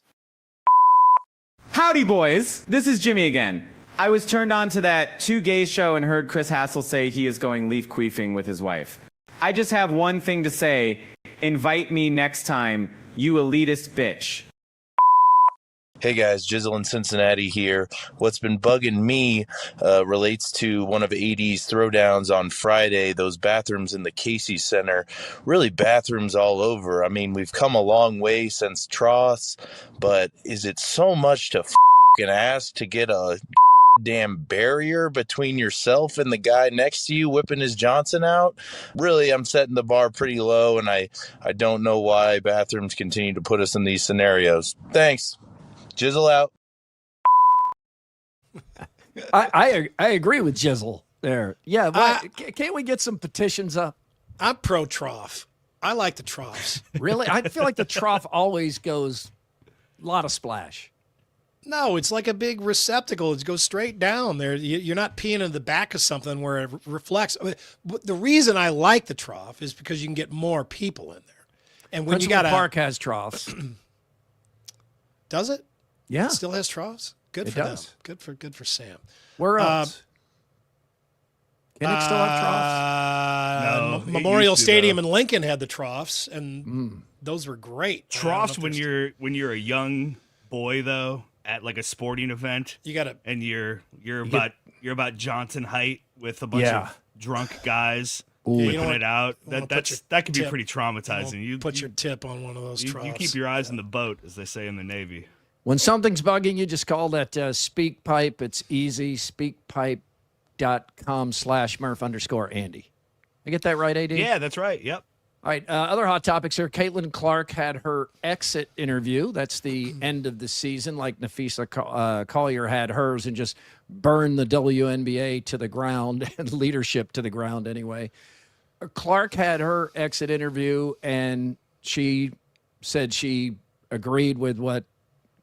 Howdy, boys. This is Jimmy again. I was turned on to that Two Gays show and heard Chris Hassel say he is going leaf queefing with his wife. I just have one thing to say. Invite me next time, you elitist bitch. Hey guys, Jizzle in Cincinnati here. What's been bugging me relates to one of AD's throwdowns on Friday, those bathrooms in the Casey Center. Really bathrooms all over. I mean, we've come a long way since troughs, but is it so much to f***ing ask to get a damn barrier between yourself and the guy next to you whipping his Johnson out? Really, I'm setting the bar pretty low, and I don't know why bathrooms continue to put us in these scenarios. Thanks. Jizzle out. I agree with Jizzle there. Yeah, but can't we get some petitions up? I'm pro trough. I like the troughs. Really? I feel like the trough always goes a lot of splash. No, it's like a big receptacle. It goes straight down there. You're not peeing in the back of something where it reflects. The reason I like the trough is because you can get more people in there. And when Principal Park has troughs. Does it? Yeah. It still has troughs? Good for them. Good for Sam. Where else? Kinnick still have troughs? No, Memorial Stadium in Lincoln had the troughs, and those were great. Troughs when you're a young boy though, at like a sporting event. You gotta and you're about Johnson height with a bunch of drunk guys whipping it out. That could be pretty traumatizing. You put your tip on one of those troughs. You keep your eyes in the boat, as they say in the Navy. When something's bugging you, just call that SpeakPipe. It's easy. SpeakPipe.com/Murph_Andy. I get that right, AD? Yeah, that's right. Yep. All right. Other hot topics here. Caitlin Clark had her exit interview. That's the end of the season, like Nafisa Collier had hers, and just burned the WNBA to the ground and leadership to the ground anyway. Clark had her exit interview, and she said she agreed with what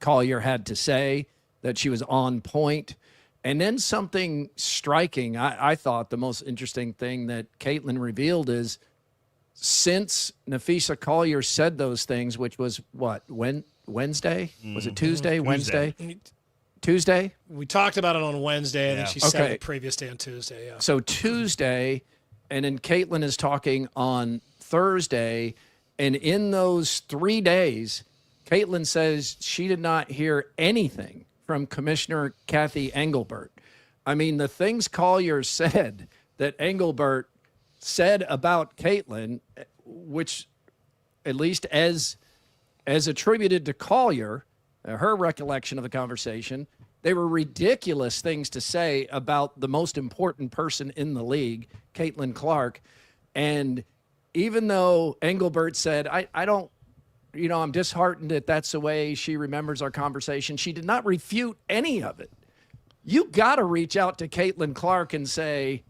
Collier had to say, that she was on point. And then something striking, I thought the most interesting thing that Caitlin revealed is, since Nafisa Collier said those things, which was what, Wednesday? Was it Tuesday? Wednesday? Tuesday? We talked about it on Wednesday, and then she said it previous day on Tuesday. Yeah. So Tuesday, and then Caitlin is talking on Thursday, and in those 3 days, Caitlin says she did not hear anything from Commissioner Kathy Engelbert. I mean, the things Collier said that Engelbert said about Caitlin, which at least as attributed to Collier, her recollection of the conversation, they were ridiculous things to say about the most important person in the league, Caitlin Clark. And even though Engelbert said, I don't, I'm disheartened that that's the way she remembers our conversation, she did not refute any of it. You got to reach out to Caitlin Clark and say,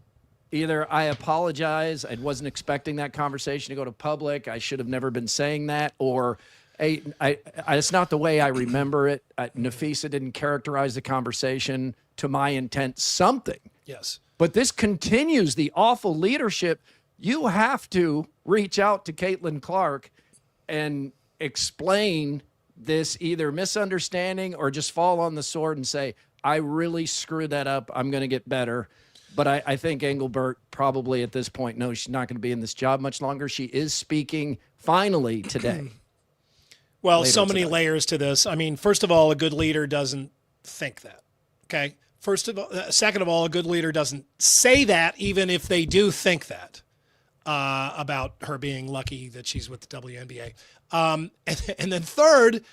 either I apologize, I wasn't expecting that conversation to go to public, I should have never been saying that, or hey, it's not the way I remember it. Nafisa didn't characterize the conversation to my intent, something. Yes. But this continues the awful leadership. You have to reach out to Caitlin Clark and explain this either misunderstanding or just fall on the sword and say, I really screwed that up. I'm going to get better. But I think Engelbert probably at this point knows she's not going to be in this job much longer. She is speaking finally today. Well, so many layers to this. I mean, first of all, a good leader doesn't think that. Okay. Second of all, a good leader doesn't say that, even if they do think that about her being lucky that she's with the WNBA. And then third,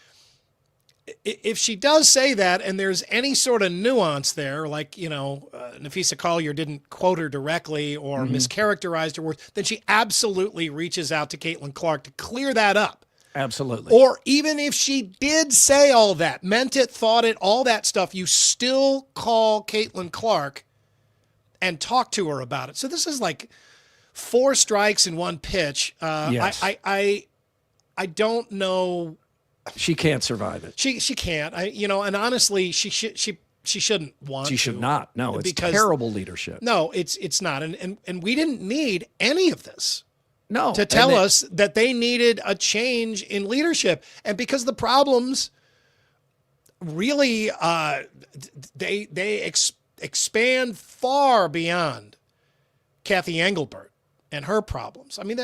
if she does say that and there's any sort of nuance there, like, Nafisa Collier didn't quote her directly or mischaracterized her words, then she absolutely reaches out to Caitlin Clark to clear that up. Absolutely. Or even if she did say all that, meant it, thought it, all that stuff, you still call Caitlin Clark and talk to her about it. So this is like 4 strikes in one pitch. Yes. I don't know. She can't survive it. She can't. And honestly, she shouldn't want to. She should not. No, it's terrible leadership. No, it's not. And we didn't need any of this. No. To tell us that they needed a change in leadership. And because the problems really they expand far beyond Kathy Engelbert and her problems. I mean,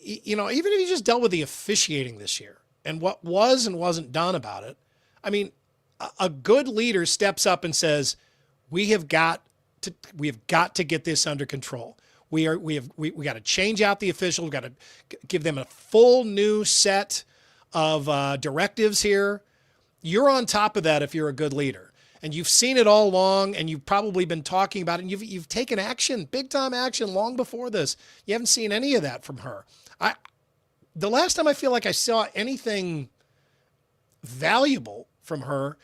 even if you just dealt with the officiating this year and what was and wasn't done about it, I mean, a good leader steps up and says, we have got to get this under control. We got to change out the official. We've got to give them a full new set of directives here. You're on top of that if you're a good leader. And you've seen it all along, and you've probably been talking about it, and you've taken action, big-time action, long before this. You haven't seen any of that from her. The last time I feel like I saw anything valuable from her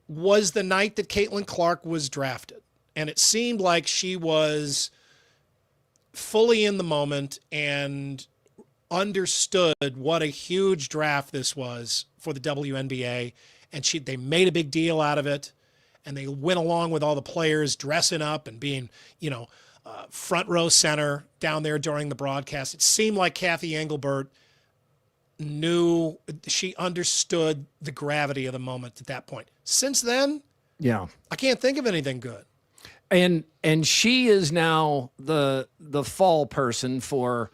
was the night that Caitlin Clark was drafted. And it seemed like she was fully in the moment and understood what a huge draft this was for the WNBA. And they made a big deal out of it. And they went along with all the players dressing up and being, front row center down there during the broadcast. It seemed like Kathy Engelbert she understood the gravity of the moment at that point. Since then, I can't think of anything good. And she is now the fall person for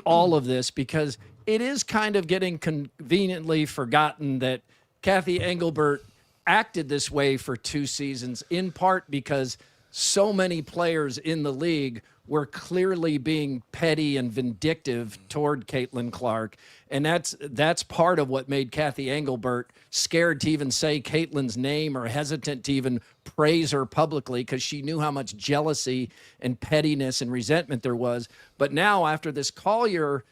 all of this, because it is kind of getting conveniently forgotten that Kathy Engelbert acted this way for 2 seasons, in part because so many players in the league were clearly being petty and vindictive toward Caitlin Clark. And that's part of what made Kathy Engelbert scared to even say Caitlin's name or hesitant to even praise her publicly, because she knew how much jealousy and pettiness and resentment there was. But now, after this Collier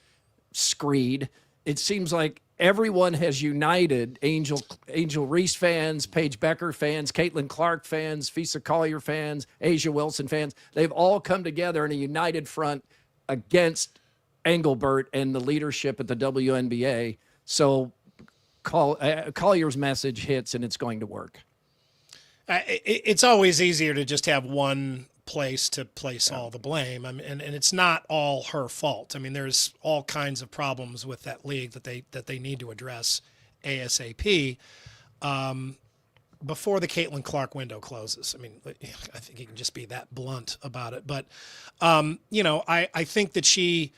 screed, it seems like everyone has united. Angel Reese fans, Paige Becker fans, Caitlin Clark fans, Fisa Collier fans, Asia Wilson fans. They've all come together in a united front against Engelbert and the leadership at the WNBA. So Collier's message hits, and it's going to work. It's always easier to just have one place to place all the blame. I mean, and it's not all her fault. I mean, there's all kinds of problems with that league that they need to address ASAP before the Caitlin Clark window closes. I mean, I think you can just be that blunt about it. But, I think that she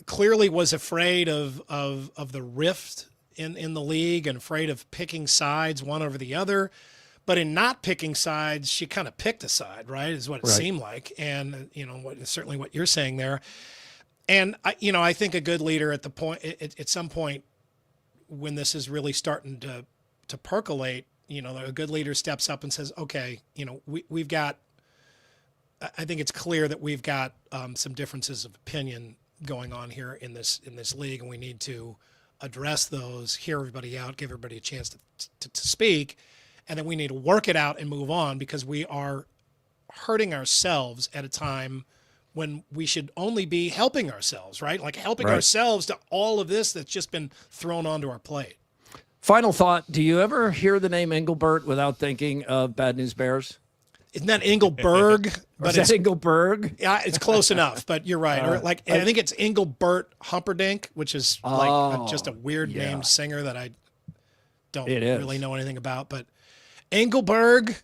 clearly was afraid of the rift in the league and afraid of picking sides one over the other. But in not picking sides, she kind of picked a side, right, is what it seemed like. And, certainly what you're saying there. And, I think a good leader at some point when this is really starting to percolate, a good leader steps up and says, okay, we've got, I think it's clear that we've got some differences of opinion going on here in this league, and we need to address those, hear everybody out, give everybody a chance to speak. And then we need to work it out and move on, because we are hurting ourselves at a time when we should only be helping ourselves, right? Like helping ourselves to all of this that's just been thrown onto our plate. Final thought. Do you ever hear the name Engelbert without thinking of Bad News Bears? Isn't that Engelberg? But it's Engelberg. Yeah, it's close enough, but you're right. Or I think it's Engelbert Humperdinck, which is just a weird named singer that I don't really know anything about, but Engelberg,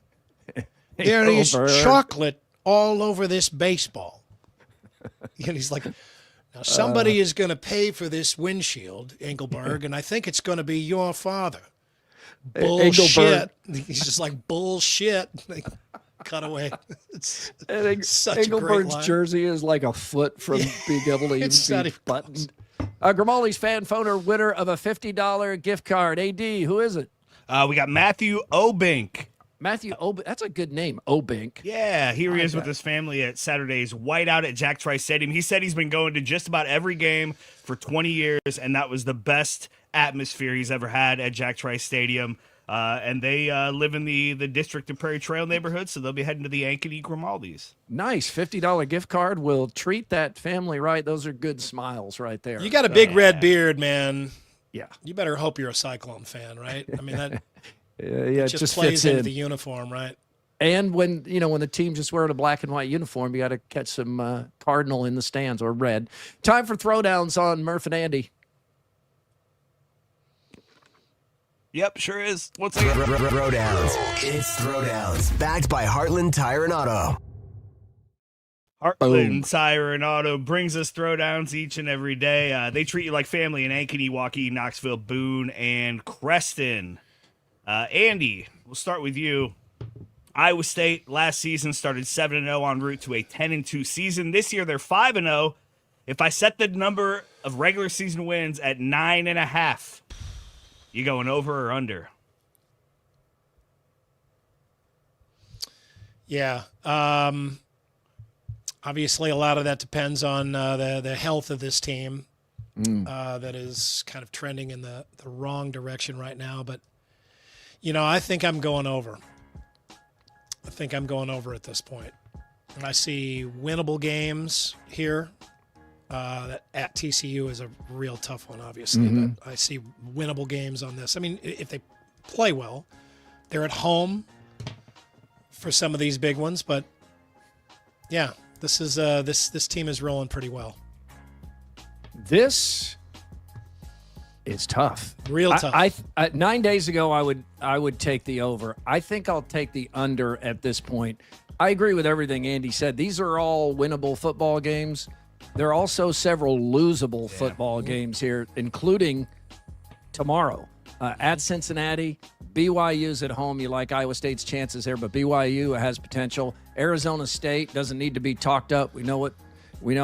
there is chocolate all over this baseball. And he's like, now somebody is going to pay for this windshield, Engelberg, and I think it's going to be your father. Bullshit. He's just like, bullshit. Cut away. It's such Engelbert's a great line. jersey is like a foot from being able to even be buttoned. Grimaldi's fan phoner, winner of a $50 gift card. AD, who is it? We got Matthew Obink. Matthew Obink. That's a good name, Obink. Yeah, here he is with his family at Saturday's Whiteout at Jack Trice Stadium. He said he's been going to just about every game for 20 years, and that was the best atmosphere he's ever had at Jack Trice Stadium. And they live in the District and Prairie Trail neighborhood, so they'll be heading to the Ankeny Grimaldi's. Nice. $50 gift card will treat that family right. Those are good smiles right there. You got a big red beard, man. Yeah. You better hope you're a Cyclone fan, right? I mean, that it just plays fits into in the uniform, right? And when the team just wearing a black and white uniform, you got to catch some cardinal in the stands or red. Time for Throwdowns on Murph and Andy. Yep, sure is. Once again. Throwdowns. It's Throwdowns. Backed by Heartland Tire and Auto. Heartland Tire and Auto brings us Throwdowns each and every day. They treat you like family in Ankeny, Waukee, Knoxville, Boone, and Creston. Andy, we'll start with you. Iowa State last season started 7-0 en route to a 10-2 season. This year they're 5-0. If I set the number of regular season wins at 9.5, you going over or under? Yeah. Obviously, a lot of that depends on the health of this team. That is kind of trending in the wrong direction right now. But, I think I'm going over. I think I'm going over at this point. And I see winnable games here. That at TCU is a real tough one, obviously. But I see winnable games on this. I mean, if they play well, they're at home for some of these big ones. But, yeah, this is this team is rolling pretty well. This is tough. Real tough. 9 days ago, I would take the over. I think I'll take the under at this point. I agree with everything Andy said. These are all winnable football games. There are also several losable football games here, including tomorrow at Cincinnati. BYU's at home. You like Iowa State's chances there, but BYU has potential. Arizona State doesn't need to be talked up. We know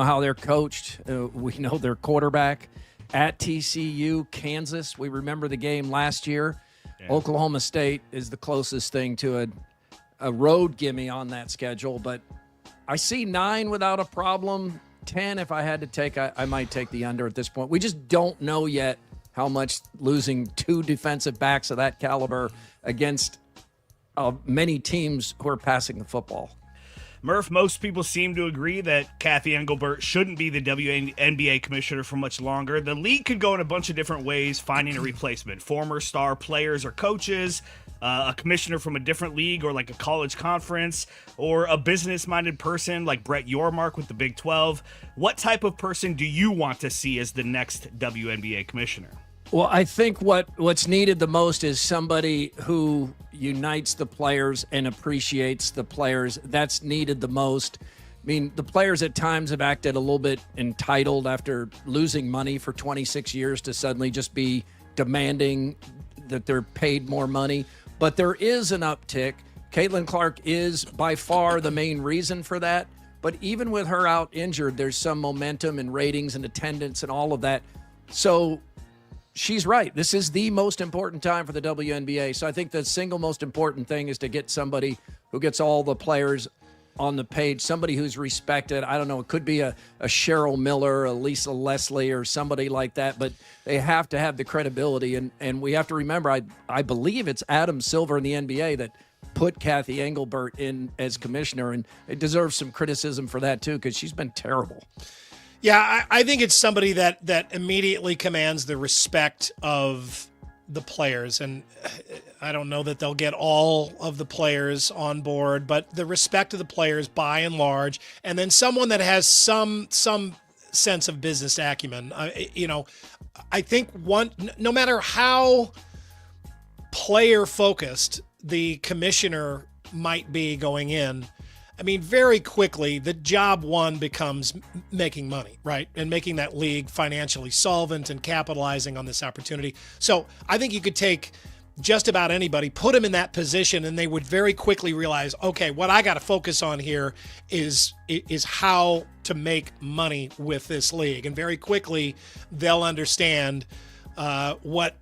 how they're coached. We know their quarterback. At TCU, Kansas, we remember the game last year. Yeah. Oklahoma State is the closest thing to a road gimme on that schedule. But I see 9 without a problem. 10, if I had to take, I might take the under at this point. We just don't know yet how much losing 2 defensive backs of that caliber against many teams who are passing the football. Murph, most people seem to agree that Kathy Engelbert shouldn't be the WNBA commissioner for much longer. The league could go in a bunch of different ways finding a replacement. Former star players or coaches, a commissioner from a different league or like a college conference, or a business-minded person like Brett Yormark with the Big 12. What type of person do you want to see as the next WNBA commissioner? Well, I think what's needed the most is somebody who unites the players and appreciates the players. That's needed the most. I mean, the players at times have acted a little bit entitled after losing money for 26 years to suddenly just be demanding that they're paid more money. But there is an uptick. Caitlin Clark is by far the main reason for that. But even with her out injured, there's some momentum and ratings and attendance and all of that. So she's right. This is the most important time for the WNBA. So I think the single most important thing is to get somebody who gets all the players on the page, somebody who's respected. I don't know, it could be a Cheryl Miller, a Lisa Leslie, or somebody like that, but they have to have the credibility. And we have to remember, I believe it's Adam Silver in the NBA that put Kathy Engelbert in as commissioner, and it deserves some criticism for that too, because she's been terrible. Yeah, I think it's somebody that immediately commands the respect of the players. And I don't know that they'll get all of the players on board, but the respect of the players by and large, and then someone that has some sense of business acumen. I think no matter how player focused the commissioner might be going in, I mean, very quickly, the job one becomes making money, right? And making that league financially solvent and capitalizing on this opportunity. So I think you could take just about anybody, put them in that position, and they would very quickly realize, okay, what I got to focus on here is how to make money with this league. And very quickly, they'll understand what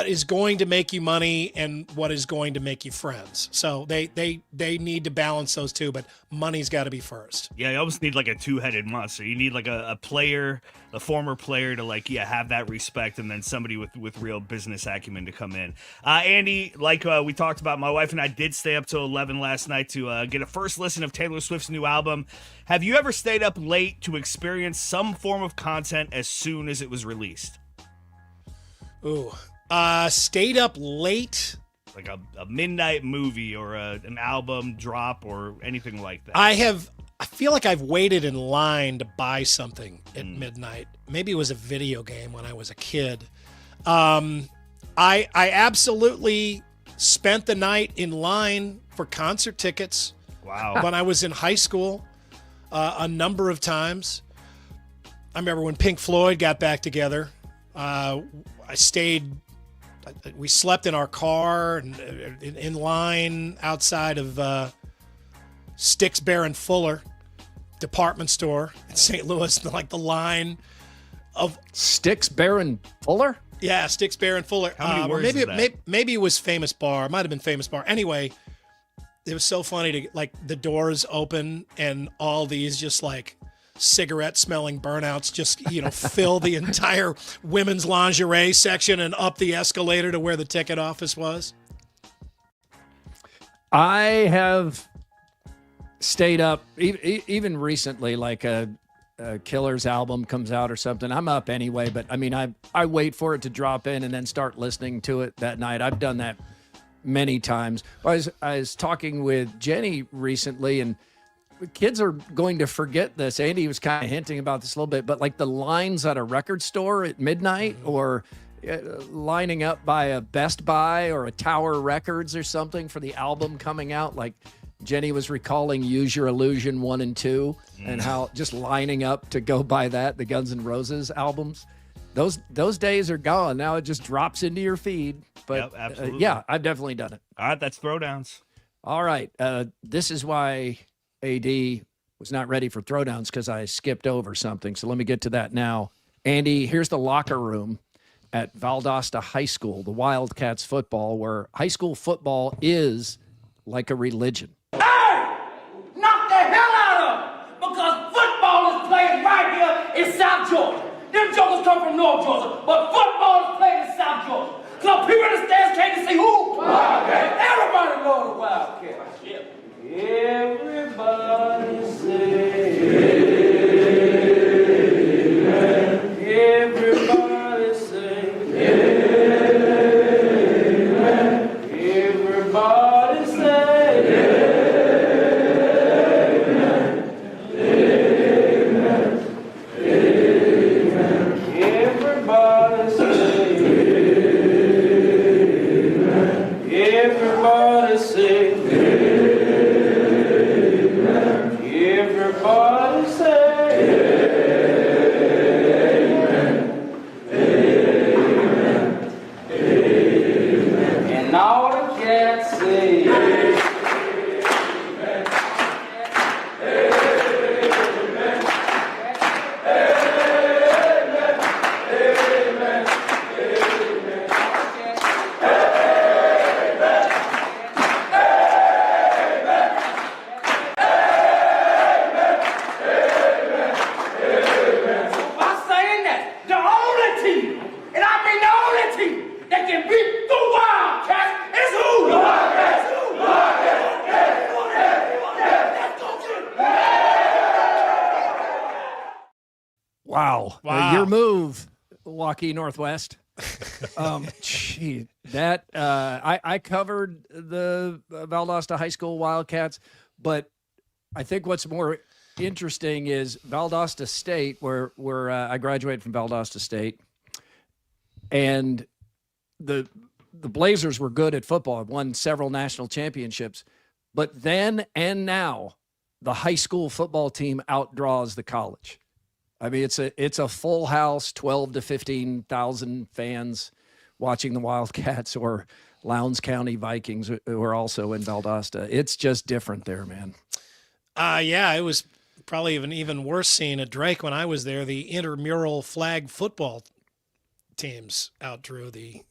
is going to make you money and what is going to make you friends. So they need to balance those two, but money's got to be first. Yeah, you almost need like a two-headed monster. You need like a player, a former player to have that respect, and then somebody with real business acumen to come in. Andy, we talked about, my wife and I did stay up till 11 last night to get a first listen of Taylor Swift's new album. Have you ever stayed up late to experience some form of content as soon as it was released? Ooh, stayed up late, like a midnight movie or an album drop or anything like that. I feel like I've waited in line to buy something at midnight. Maybe it was a video game when I was a kid. I absolutely spent the night in line for concert tickets. Wow. When I was in high school, a number of times. I remember when Pink Floyd got back together. I stayed we slept in our car and in line outside of Sticks, Bear and Fuller department store in St. Louis. Like the line of Sticks, Bear and Fuller. Yeah, Sticks, Bear and Fuller. How many words is that? Maybe it was Famous Bar. It might have been Famous Bar. Anyway, it was so funny to like the doors open and all these just like cigarette smelling burnouts just fill the entire women's lingerie section and up the escalator to where the ticket office was. I have stayed up even recently, like a Killer's album comes out or something. I'm up anyway, but I mean, I wait for it to drop in and then start listening to it that night. I've done that many times. I was talking with Jenny recently, and kids are going to forget this. Andy was kind of hinting about this a little bit, but like the lines at a record store at midnight or lining up by a Best Buy or a Tower Records or something for the album coming out. Like Jenny was recalling Use Your Illusion 1 and 2 and how just lining up to go buy that, the Guns N' Roses albums. Those days are gone. Now it just drops into your feed. But Yep, absolutely. yeah, I've definitely done it. All right, that's Throwdowns. All right. This is why AD was not ready for Throwdowns, because I skipped over something. So let me get to that now. Andy, here's the locker room at Valdosta High School, the Wildcats football, where high school football is like a religion. Knock the hell out of them, because football is played right here in South Georgia. Them jokers come from North Georgia, but football is played in South Georgia. So people in the stands came to see who? Wildcats. Everybody know the Wildcats. Everybody say amen. Everybody say amen. Everybody say everybody say amen. Everybody say amen. Amen. Amen. And all the cats say amen. Wow. Your move, Waukee Northwest. Gee, that I covered the Valdosta High School Wildcats, but I think what's more interesting is Valdosta State, where I graduated from Valdosta State, and the Blazers were good at football, won several national championships, but then and now the high school football team outdraws the college. I mean, it's a full house, 12 to 15,000 fans watching the Wildcats or Lowndes County Vikings, who are also in Valdosta. It's just different there, man. Yeah, it was probably even worse seeing at Drake when I was there. The intramural flag football teams outdrew the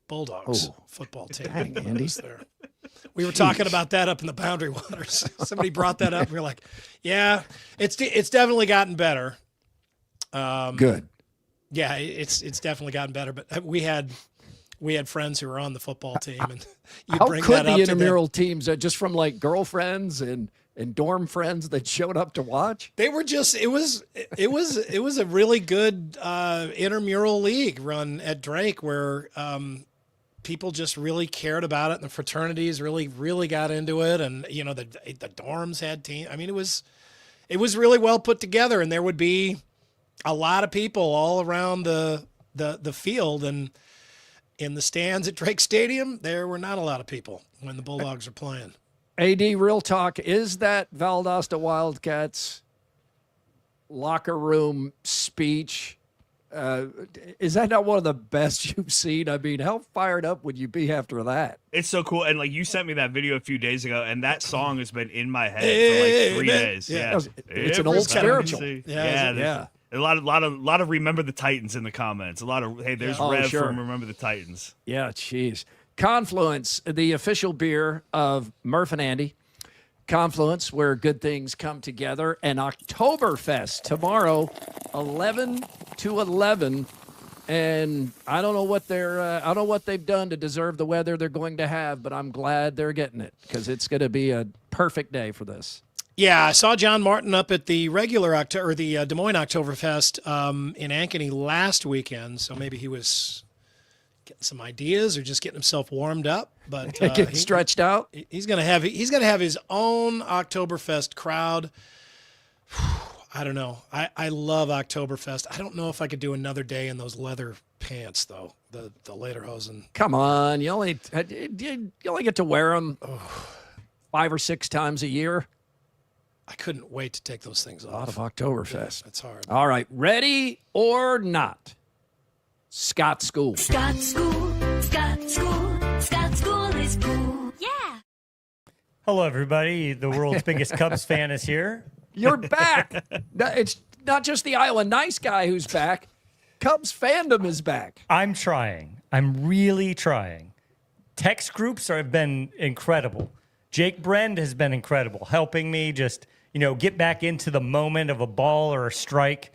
Bulldogs football team. Dang, Andy. There. We were talking about that up in the Boundary Waters. Somebody brought that up. We were like, yeah, it's definitely gotten better. Good. Yeah, it's definitely gotten better. But we had friends who were on the football team, and you How bring could that up the to intramural teams just from like girlfriends and dorm friends that showed up to watch? They were just it was a really good intramural league run at Drake where people just really cared about it, and the fraternities really got into it, and the dorms had teams. I mean, it was really well put together, and there would be a lot of people all around the field, and in the stands at Drake Stadium, there were not a lot of people when the Bulldogs are playing. AD, real talk, is that Valdosta Wildcats locker room speech Is that not one of the best you've seen? I mean, how fired up would you be after that? It's so cool. And like you sent me that video a few days ago, and that song has been in my head for like 3 days. Yeah. It's an old spiritual. Yeah. A lot of Remember the Titans in the comments. A lot of, hey, there's Rev from Remember the Titans. Yeah, jeez. Confluence, the official beer of Murph and Andy. Confluence, where good things come together. And Oktoberfest tomorrow, 11 to 11. And I don't know what I don't know what they've done to deserve the weather they're going to have, but I'm glad they're getting it because it's going to be a perfect day for this. Yeah, I saw John Martin up at the regular the Des Moines Oktoberfest in Ankeny last weekend, so maybe he was getting some ideas or just getting himself warmed up. But getting stretched out. He's gonna have his own Oktoberfest crowd. I don't know. I love Oktoberfest. I don't know if I could do another day in those leather pants though. The lederhosen. Come on, you only get to wear them 5 or 6 times a year. I couldn't wait to take those things off. A lot of Oktoberfest. That's hard. All right, ready or not? Scott School. Scott School, Scott School, Scott School is cool. Yeah. Hello, everybody. The world's biggest Cubs fan is here. You're back. It's not just the Iowa nice guy who's back. Cubs fandom is back. I'm trying. I'm really trying. Text groups have been incredible. Jake Brend has been incredible, helping me just, get back into the moment of a ball or a strike.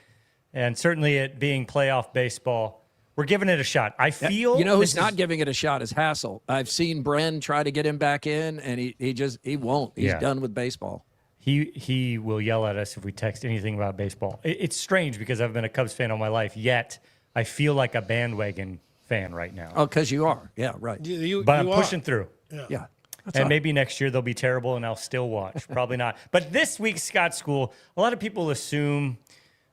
And certainly it being playoff baseball, we're giving it a shot. I feel who's not giving it a shot is Hassel. I've seen Bren try to get him back in, and he won't. He's done with baseball. He will yell at us if we text anything about baseball. It's strange because I've been a Cubs fan all my life, yet I feel like a bandwagon fan right now. Oh, because you are. Yeah, right. But I'm pushing through. Yeah. And maybe next year they'll be terrible and I'll still watch. Probably not. But this week's Scott School, a lot of people assume,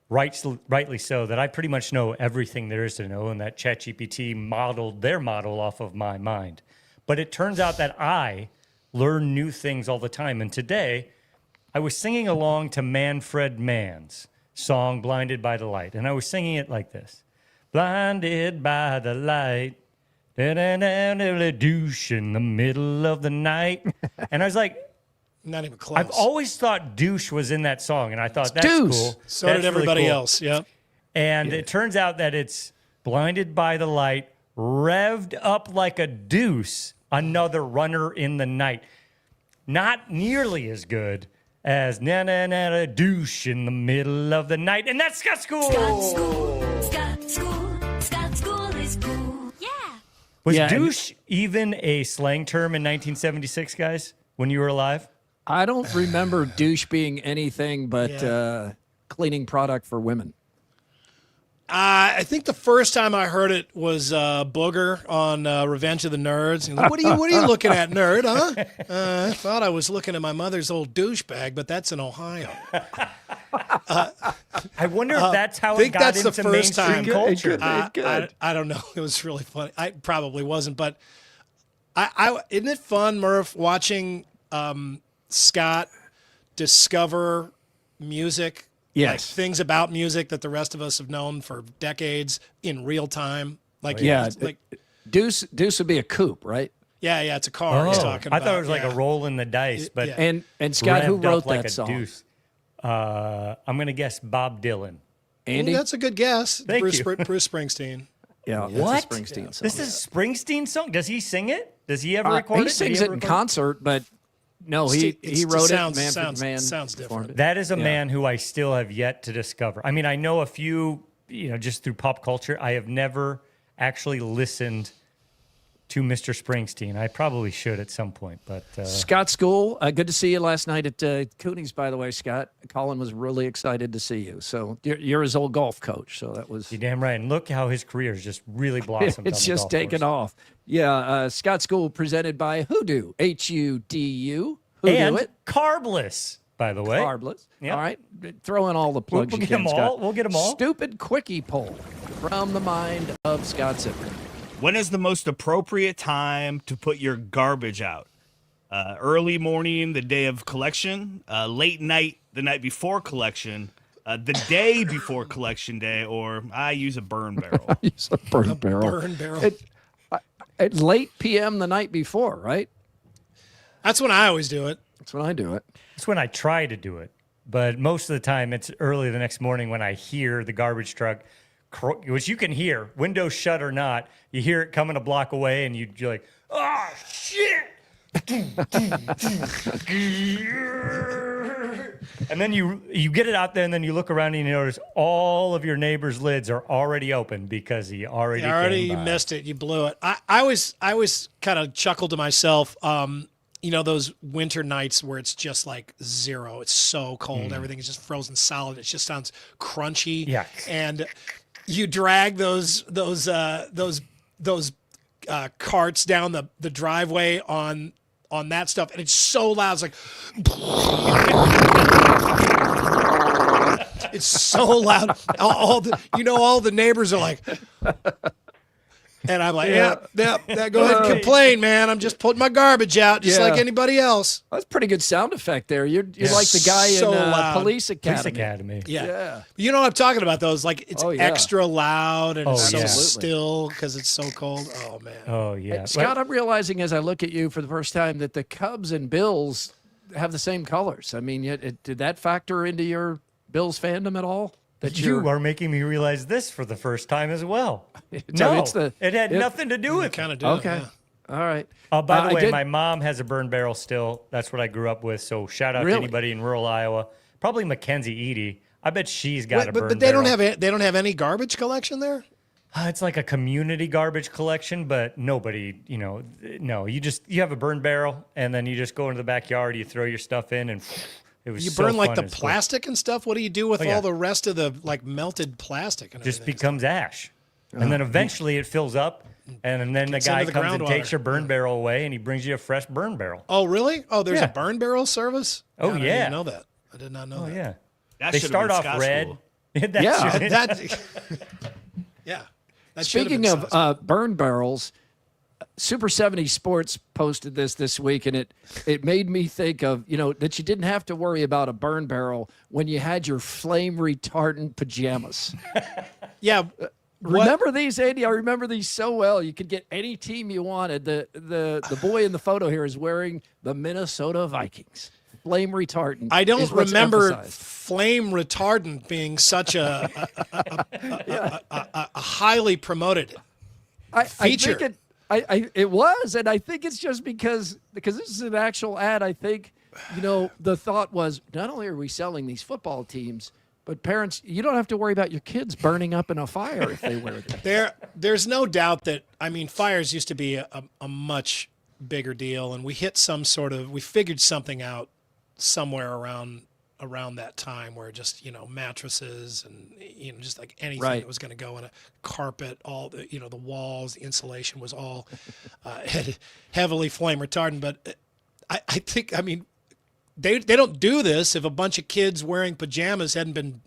rightly so, that I pretty much know everything there is to know and that ChatGPT modeled their model off of my mind. But it turns out that I learn new things all the time. And today, I was singing along to Manfred Mann's song, Blinded by the Light. And I was singing it like this. Blinded by the light. Douche in the middle of the night. And I was like, not even close. I've always thought douche was in that song, and I thought that's Deuce. cool. So that's did everybody really cool. else. Yep. And it turns out that it's Blinded by the Light, revved up like a deuce, another runner in the night. Not nearly as good as na douche in the middle of the night. And that's Scott School. Scott School, Scott School, Scott School is cool. Was douche even a slang term in 1976, guys, when you were alive? I don't remember douche being anything but cleaning product for women. I think the first time I heard it was Booger on Revenge of the Nerds. He's like, what are you looking at, nerd, huh? I thought I was looking at my mother's old douchebag, but that's in Ohio. I wonder if that's how it got into mainstream culture. I don't know. It was really funny. I probably wasn't, but isn't it fun, Murph, watching Scott discover music? Yes. Like things about music that the rest of us have known for decades in real time. Like Deuce would be a coupe, right? Yeah, it's a car he's talking about. I thought it was like a roll in the dice, but and Scott, who wrote that like song? Deuce. I'm gonna guess Bob Dylan. Andy, that's a good guess. Bruce Springsteen. Yeah, what? That's a Springsteen song. This is Springsteen's song. Does he sing it? Does he ever record it? He sings it in concert, but no, he wrote it. Sounds different. That is a man who I still have yet to discover. I mean, I know a few, just through pop culture. I have never actually listened to Mr. Springsteen. I probably should at some point. But Scott School, good to see you last night at Cooney's, by the way, Scott. Colin was really excited to see you. So you're his old golf coach. So that was... You're damn right. And look how his career has just really blossomed. It's just taken off. Yeah, Scott School presented by Hoodoo, H-U-D-U. Hoodoo and it. Carbless, by the way. Carbless. Yep. All right. Throw in all the plugs we'll you get can, them Scott. all. We'll get them all. Stupid quickie poll from the mind of Scott Zipper. When is the most appropriate time to put your garbage out? Early morning, the day of collection, late night, the night before collection, the day before collection day, or I use a burn barrel. Use a burn barrel. Burn barrel. At late PM the night before, right? That's when I always do it. That's when I do it. That's when I try to do it. But most of the time, it's early the next morning when I hear the garbage truck, which you can hear, windows shut or not. You hear it coming a block away, and you're like, oh, shit. And then you get it out there, and then you look around and you notice all of your neighbor's lids are already open because he already came by. missed it. You blew it. I always kind of chuckled to myself. Those winter nights where it's just like zero. It's so cold. Everything is just frozen solid. It just sounds crunchy. Yeah. And you drag those carts down the driveway on that stuff, and it's so loud. It's like it's so loud. All the neighbors are like, and I'm like, yeah, go ahead and complain, man. I'm just putting my garbage out, just like anybody else. That's a pretty good sound effect there. You're like the guy So in loud. Police Academy. Police Academy. Yeah. You know what I'm talking about, though? It's like it's extra loud and it's so Absolutely. still because it's so cold. Oh, man. Oh, yeah. Scott, I'm realizing as I look at you for the first time that the Cubs and Bills have the same colors. I mean, did that factor into your Bills fandom at all? That You are making me realize this for the first time as well. No, it had nothing to do with it. Kind of do. Okay. All right. By the way, I did- my mom has a burn barrel still. That's what I grew up with. So shout out to Really? anybody in rural Iowa. Probably Mackenzie Edie. I bet she's got a burn But they barrel. don't have any garbage collection there. It's like a community garbage collection, but nobody, no. You have a burn barrel, and then you just go into the backyard, you throw your stuff in, and it was You so burn like fun the and cool. plastic and stuff. What do you do with Oh, yeah. all the rest of the like melted plastic? And Just everything? becomes ash. And then eventually it fills up, and then the Gets guy into the comes and groundwater. takes your burn barrel away, and he brings you a fresh burn barrel. Oh, really? Oh, there's Yeah. a burn barrel service? Oh, God, I yeah. didn't know that. I did not know that. Yeah. That They should've start been off Scott red. school. That Yeah. should- Yeah. That should have Speaking been of sauce. burn barrels, Super 70 Sports posted this week, and it made me think of, that you didn't have to worry about a burn barrel when you had your flame retardant pajamas. Yeah. Remember these, Andy? I remember these so well. You could get any team you wanted. The boy in the photo here is wearing the Minnesota Vikings. Flame retardant. I don't is what's remember emphasized. flame retardant being such a highly promoted feature. I think it was, and I think it's just because this is an actual ad. I think, the thought was not only are we selling these football teams, but parents, you don't have to worry about your kids burning up in a fire if they wear them. There's no doubt that, fires used to be a much bigger deal, and we hit we figured something out somewhere around that time where just, mattresses and, just like anything Right. that was going to go in a carpet, all the, the walls, the insulation was all heavily flame retardant. But I think, they don't do this if a bunch of kids wearing pajamas hadn't been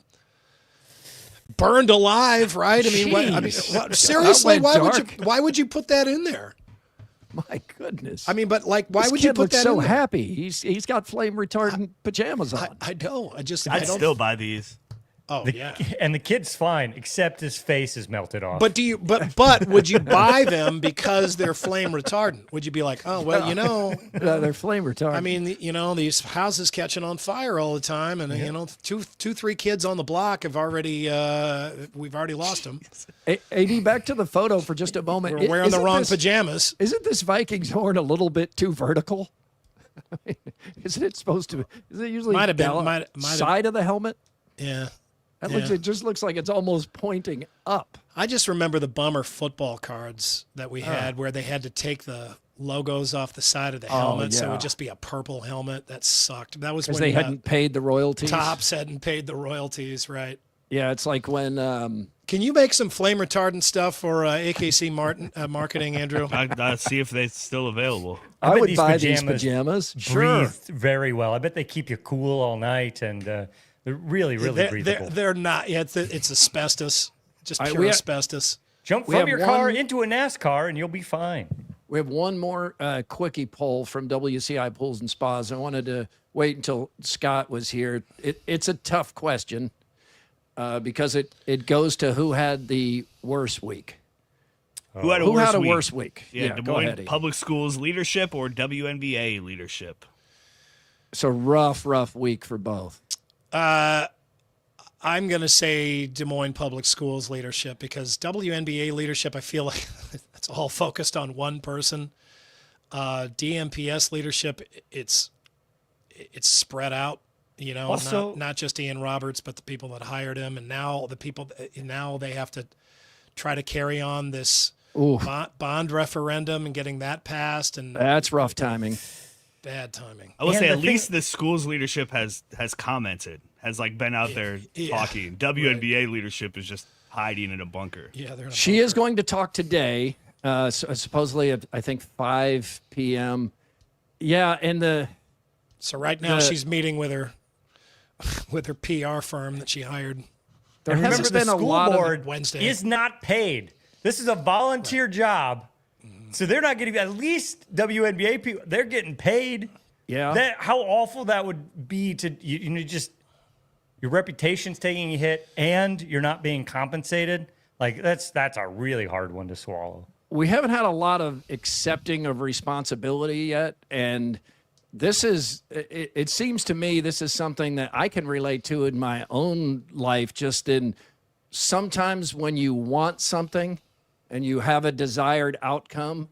burned alive, right? Seriously, why would you put that in there? My goodness. Why This would you kid put looks that so in there? happy. He's got flame retardant pajamas on. I know. I'd don't still buy these. Oh, yeah. And the kid's fine, except his face is melted off. But but would you buy them because they're flame retardant? Would you be like, oh well, they're flame retardant. These houses catching on fire all the time, and two, 3 kids on the block have already we've already lost them. AD, back to the photo for just a moment. We're wearing the Isn't wrong this- pajamas. Isn't this Vikings horn a little bit too vertical? Isn't it supposed to? Is it usually Might have been. down- Might have- side of the helmet? Yeah. It just looks like it's almost pointing up. I just remember the bummer football cards that we had where they had to take the logos off the side of the helmet, so it yeah. would just be a purple helmet. That sucked. That was Because when they hadn't paid the royalties. Tops hadn't paid the royalties, right? Yeah, it's like when. Can you make some flame retardant stuff for AKC marketing, Andrew? I'll see if they're still available. I bet would buy these pajamas. Sure. Breathe very well. I bet they keep you cool all night, and they're really, really breathable. They're not. Yeah, it's asbestos, just All right, pure asbestos. Jump we from have your car one- into a NASCAR, and you'll be fine. We have one more quickie poll from WCI Pools and Spas. I wanted to wait until Scott was here. It's a tough question. because it goes to who had the worst week. Who had a worse week? Yeah, Des go Moines ahead. Public Schools leadership or WNBA leadership? It's a rough week for both. I'm going to say Des Moines Public Schools leadership, because WNBA leadership, I feel like it's all focused on one person. DMPS leadership, it's spread out, Also, not just Ian Roberts, but the people that hired him. And now now they have to try to carry on this bond referendum and getting that passed. And that's rough timing. Bad timing. I will say at least the school's leadership has commented, has been out there talking. WNBA leadership is just hiding in a bunker. Yeah, she is going to talk today, supposedly at I think 5 p.m. Yeah, and so right now she's meeting with her PR firm that she hired. There remember, hasn't the been a school lot board of Wednesday is not paid. This is a volunteer job, so they're not getting. At least WNBA people, they're getting paid. Yeah. How awful that would be to just your reputation's taking a hit and you're not being compensated. That's a really hard one to swallow. We haven't had a lot of accepting of responsibility yet, and this is, it seems to me, this is something that I can relate to in my own life, just in sometimes when you want something and you have a desired outcome,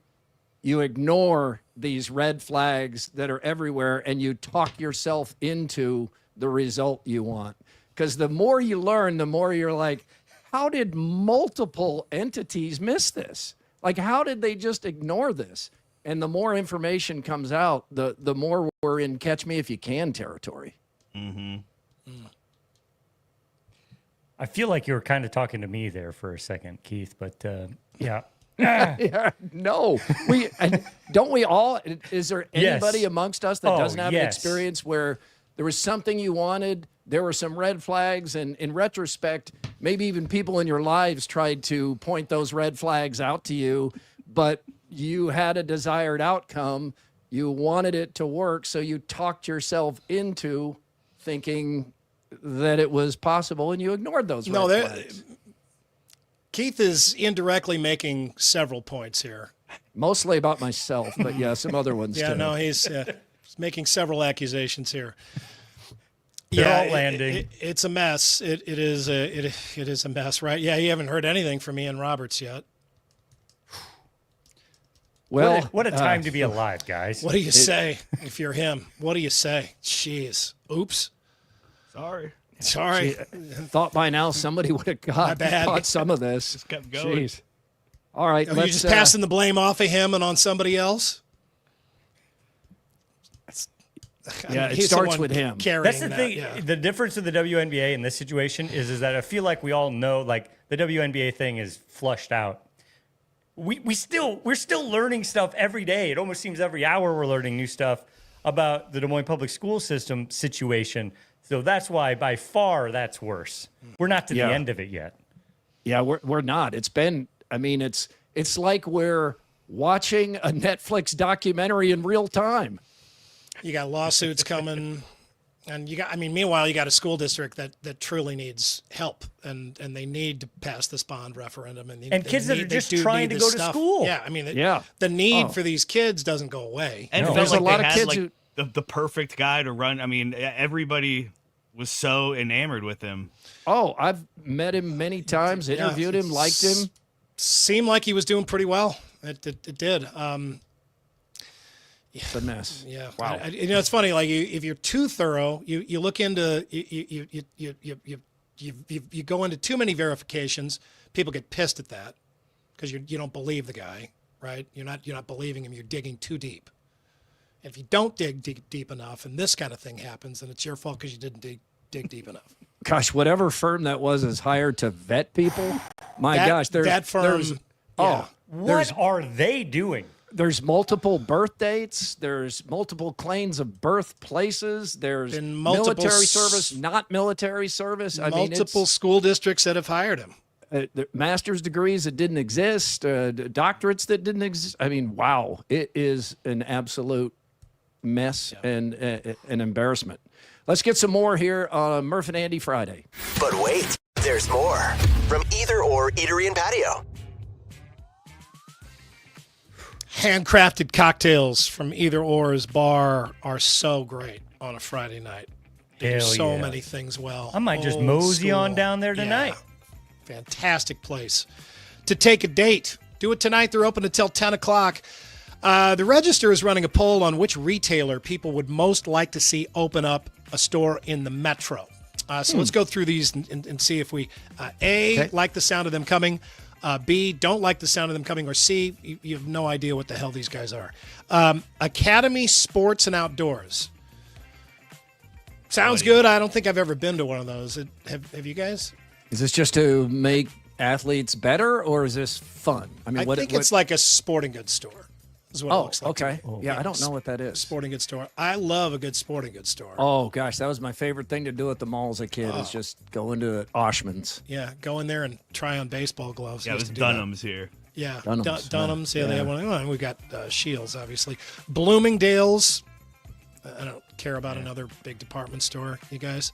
you ignore these red flags that are everywhere and you talk yourself into the result you want. Because the more you learn, the more you're like, how did multiple entities miss this? How did they just ignore this? And the more information comes out, the more we're in catch me if you can territory. Mm-hmm. I feel like you were kind of talking to me there for a second, Keith, but yeah. Yeah, no, don't we all? Is there anybody amongst us that doesn't have an experience where there was something you wanted, there were some red flags, and in retrospect, maybe even people in your lives tried to point those red flags out to you, but you had a desired outcome, you wanted it to work, so you talked yourself into thinking that it was possible, and you ignored those red flags. Keith is indirectly making several points here. Mostly about myself, but yeah, some other ones too. Yeah, no, he's making several accusations here. They're all landing. It's a mess. It is a mess, right? Yeah, you haven't heard anything from Ian Roberts yet. Well, what a time to be alive, guys. What do you say if you're him? What do you say? Jeez. Oops. Sorry. Thought by now somebody would have caught some of this. Just kept going. Jeez. All right. Are you just passing the blame off of him and on somebody else? It starts with him. That's the thing. Yeah. The difference of the WNBA in this situation is that I feel like we all know, the WNBA thing is flushed out. We're still learning stuff every day. It almost seems every hour we're learning new stuff about the Des Moines public school system situation. So that's why, by far, that's worse. We're not to the end of it yet. Yeah, we're not. It's been. I mean, it's like we're watching a Netflix documentary in real time. You got lawsuits coming, and meanwhile, you got a school district that truly needs help, and they need to pass this bond referendum, and kids that are just trying to go to school. Yeah, the need for these kids doesn't go away. And there's a lot of kids who the perfect guy to run. I mean, everybody was so enamored with him. Oh, I've met him many times, interviewed him, liked him. Seemed like he was doing pretty well. It did. It's a mess. Yeah. Wow. It's funny. If you're too thorough, you look into you go into too many verifications. People get pissed at that because you don't believe the guy, right? You're not believing him. You're digging too deep. If you don't dig deep enough, and this kind of thing happens, then it's your fault because you didn't dig deep enough. Gosh, whatever firm that was is hired to vet people. That firm. What are they doing? There's multiple birth dates. There's multiple claims of birthplaces. There's military service, not military service. Multiple school districts that have hired him. Master's degrees that didn't exist, doctorates that didn't exist. I mean, wow, it is an absolute mess and an embarrassment. Let's get some more here on Murph and Andy Friday. But wait, There's more from Either Or Eatery and Patio. Handcrafted cocktails from Either Or's bar are so great on a Friday night. They do Hell so yeah. many things well. I might just Old mosey on school. down there tonight. Yeah. Fantastic place to take a date. Do it tonight. They're open until 10 o'clock. The Register is running a poll on which retailer people would most like to see open up a store in the metro. So let's go through these and see if we, like the sound of them coming, B, don't like the sound of them coming, or C, you have no idea what the hell these guys are. Academy Sports and Outdoors. Sounds good. I don't think I've ever been to one of those. Have you guys? Is this just to make athletes better, or is this fun? I mean, I think it's like a sporting goods store. Is what it looks like. Okay. Yeah, I don't know what that is. Sporting goods store. I love a good sporting goods store. Oh gosh, that was my favorite thing to do at the mall as a kid. Is just go into Oshman's. Yeah, go in there and try on baseball gloves. Yeah, Used there's to do that. Dunham's here. Yeah, Dunham's. Dunham's. Yeah, Yeah. they have one. Oh, we got Shields, obviously. Bloomingdale's. I don't care about another big department store. You guys.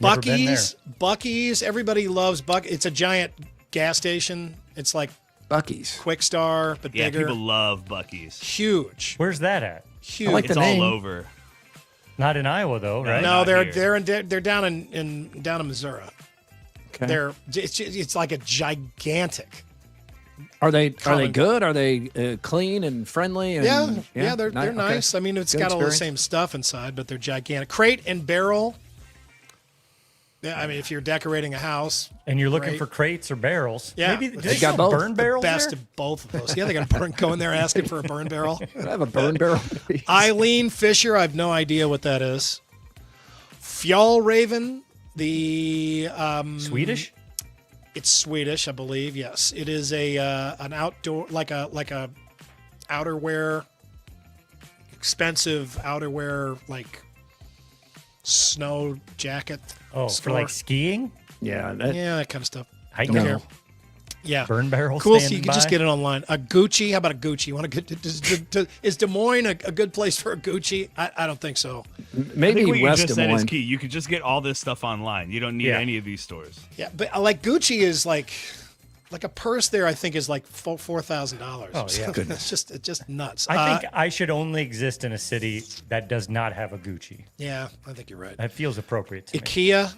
Never been there. Buc-ee's. Everybody loves Buc. It's a giant gas station. It's like Buc-ee's. Quick Star, but Yeah, bigger. people love Buc-ee's. Huge. Where's that at? Huge. I like the It's name. all over. Not in Iowa though, right? No, not they're here. they're down in Missouri. Okay. It's like a gigantic. Are they Common- good? Are they clean and friendly? And, Yeah, they're okay. nice. I mean, it's Good got all the experience? same stuff inside, but they're gigantic. Crate and Barrel. Yeah, I mean, if you're decorating a house, And you're looking Great. for crates or barrels. Yeah. Maybe do They they got sell both. burn barrels best there? of both of those. Yeah, they got a burn. Go in there asking for a burn barrel. Can I have a burn barrel, please? Eileen Fisher. I have no idea what that is. Fjallraven. The Swedish? It's Swedish, I believe. Yes, it is a an outdoor like a outerwear, expensive outerwear like snow jacket. Oh, store. for like skiing? Yeah. That, Yeah, that kind of stuff. Hiking? Don't care. Yeah, Burn barrel cool. So standing you can just by? get it online. A Gucci. How about a Gucci? You want a good? Is Des Moines a good place for a Gucci? I don't think so. I maybe think what you West just Des said is Moines. key. You could just get all this stuff online. You don't need Yeah. any of these stores. Yeah, but like Gucci is like a purse there. I think is like $4,000. Oh, yeah. it's just nuts. I think I should only exist in a city that does not have a Gucci. Yeah, I think you're right. That feels appropriate to me. IKEA.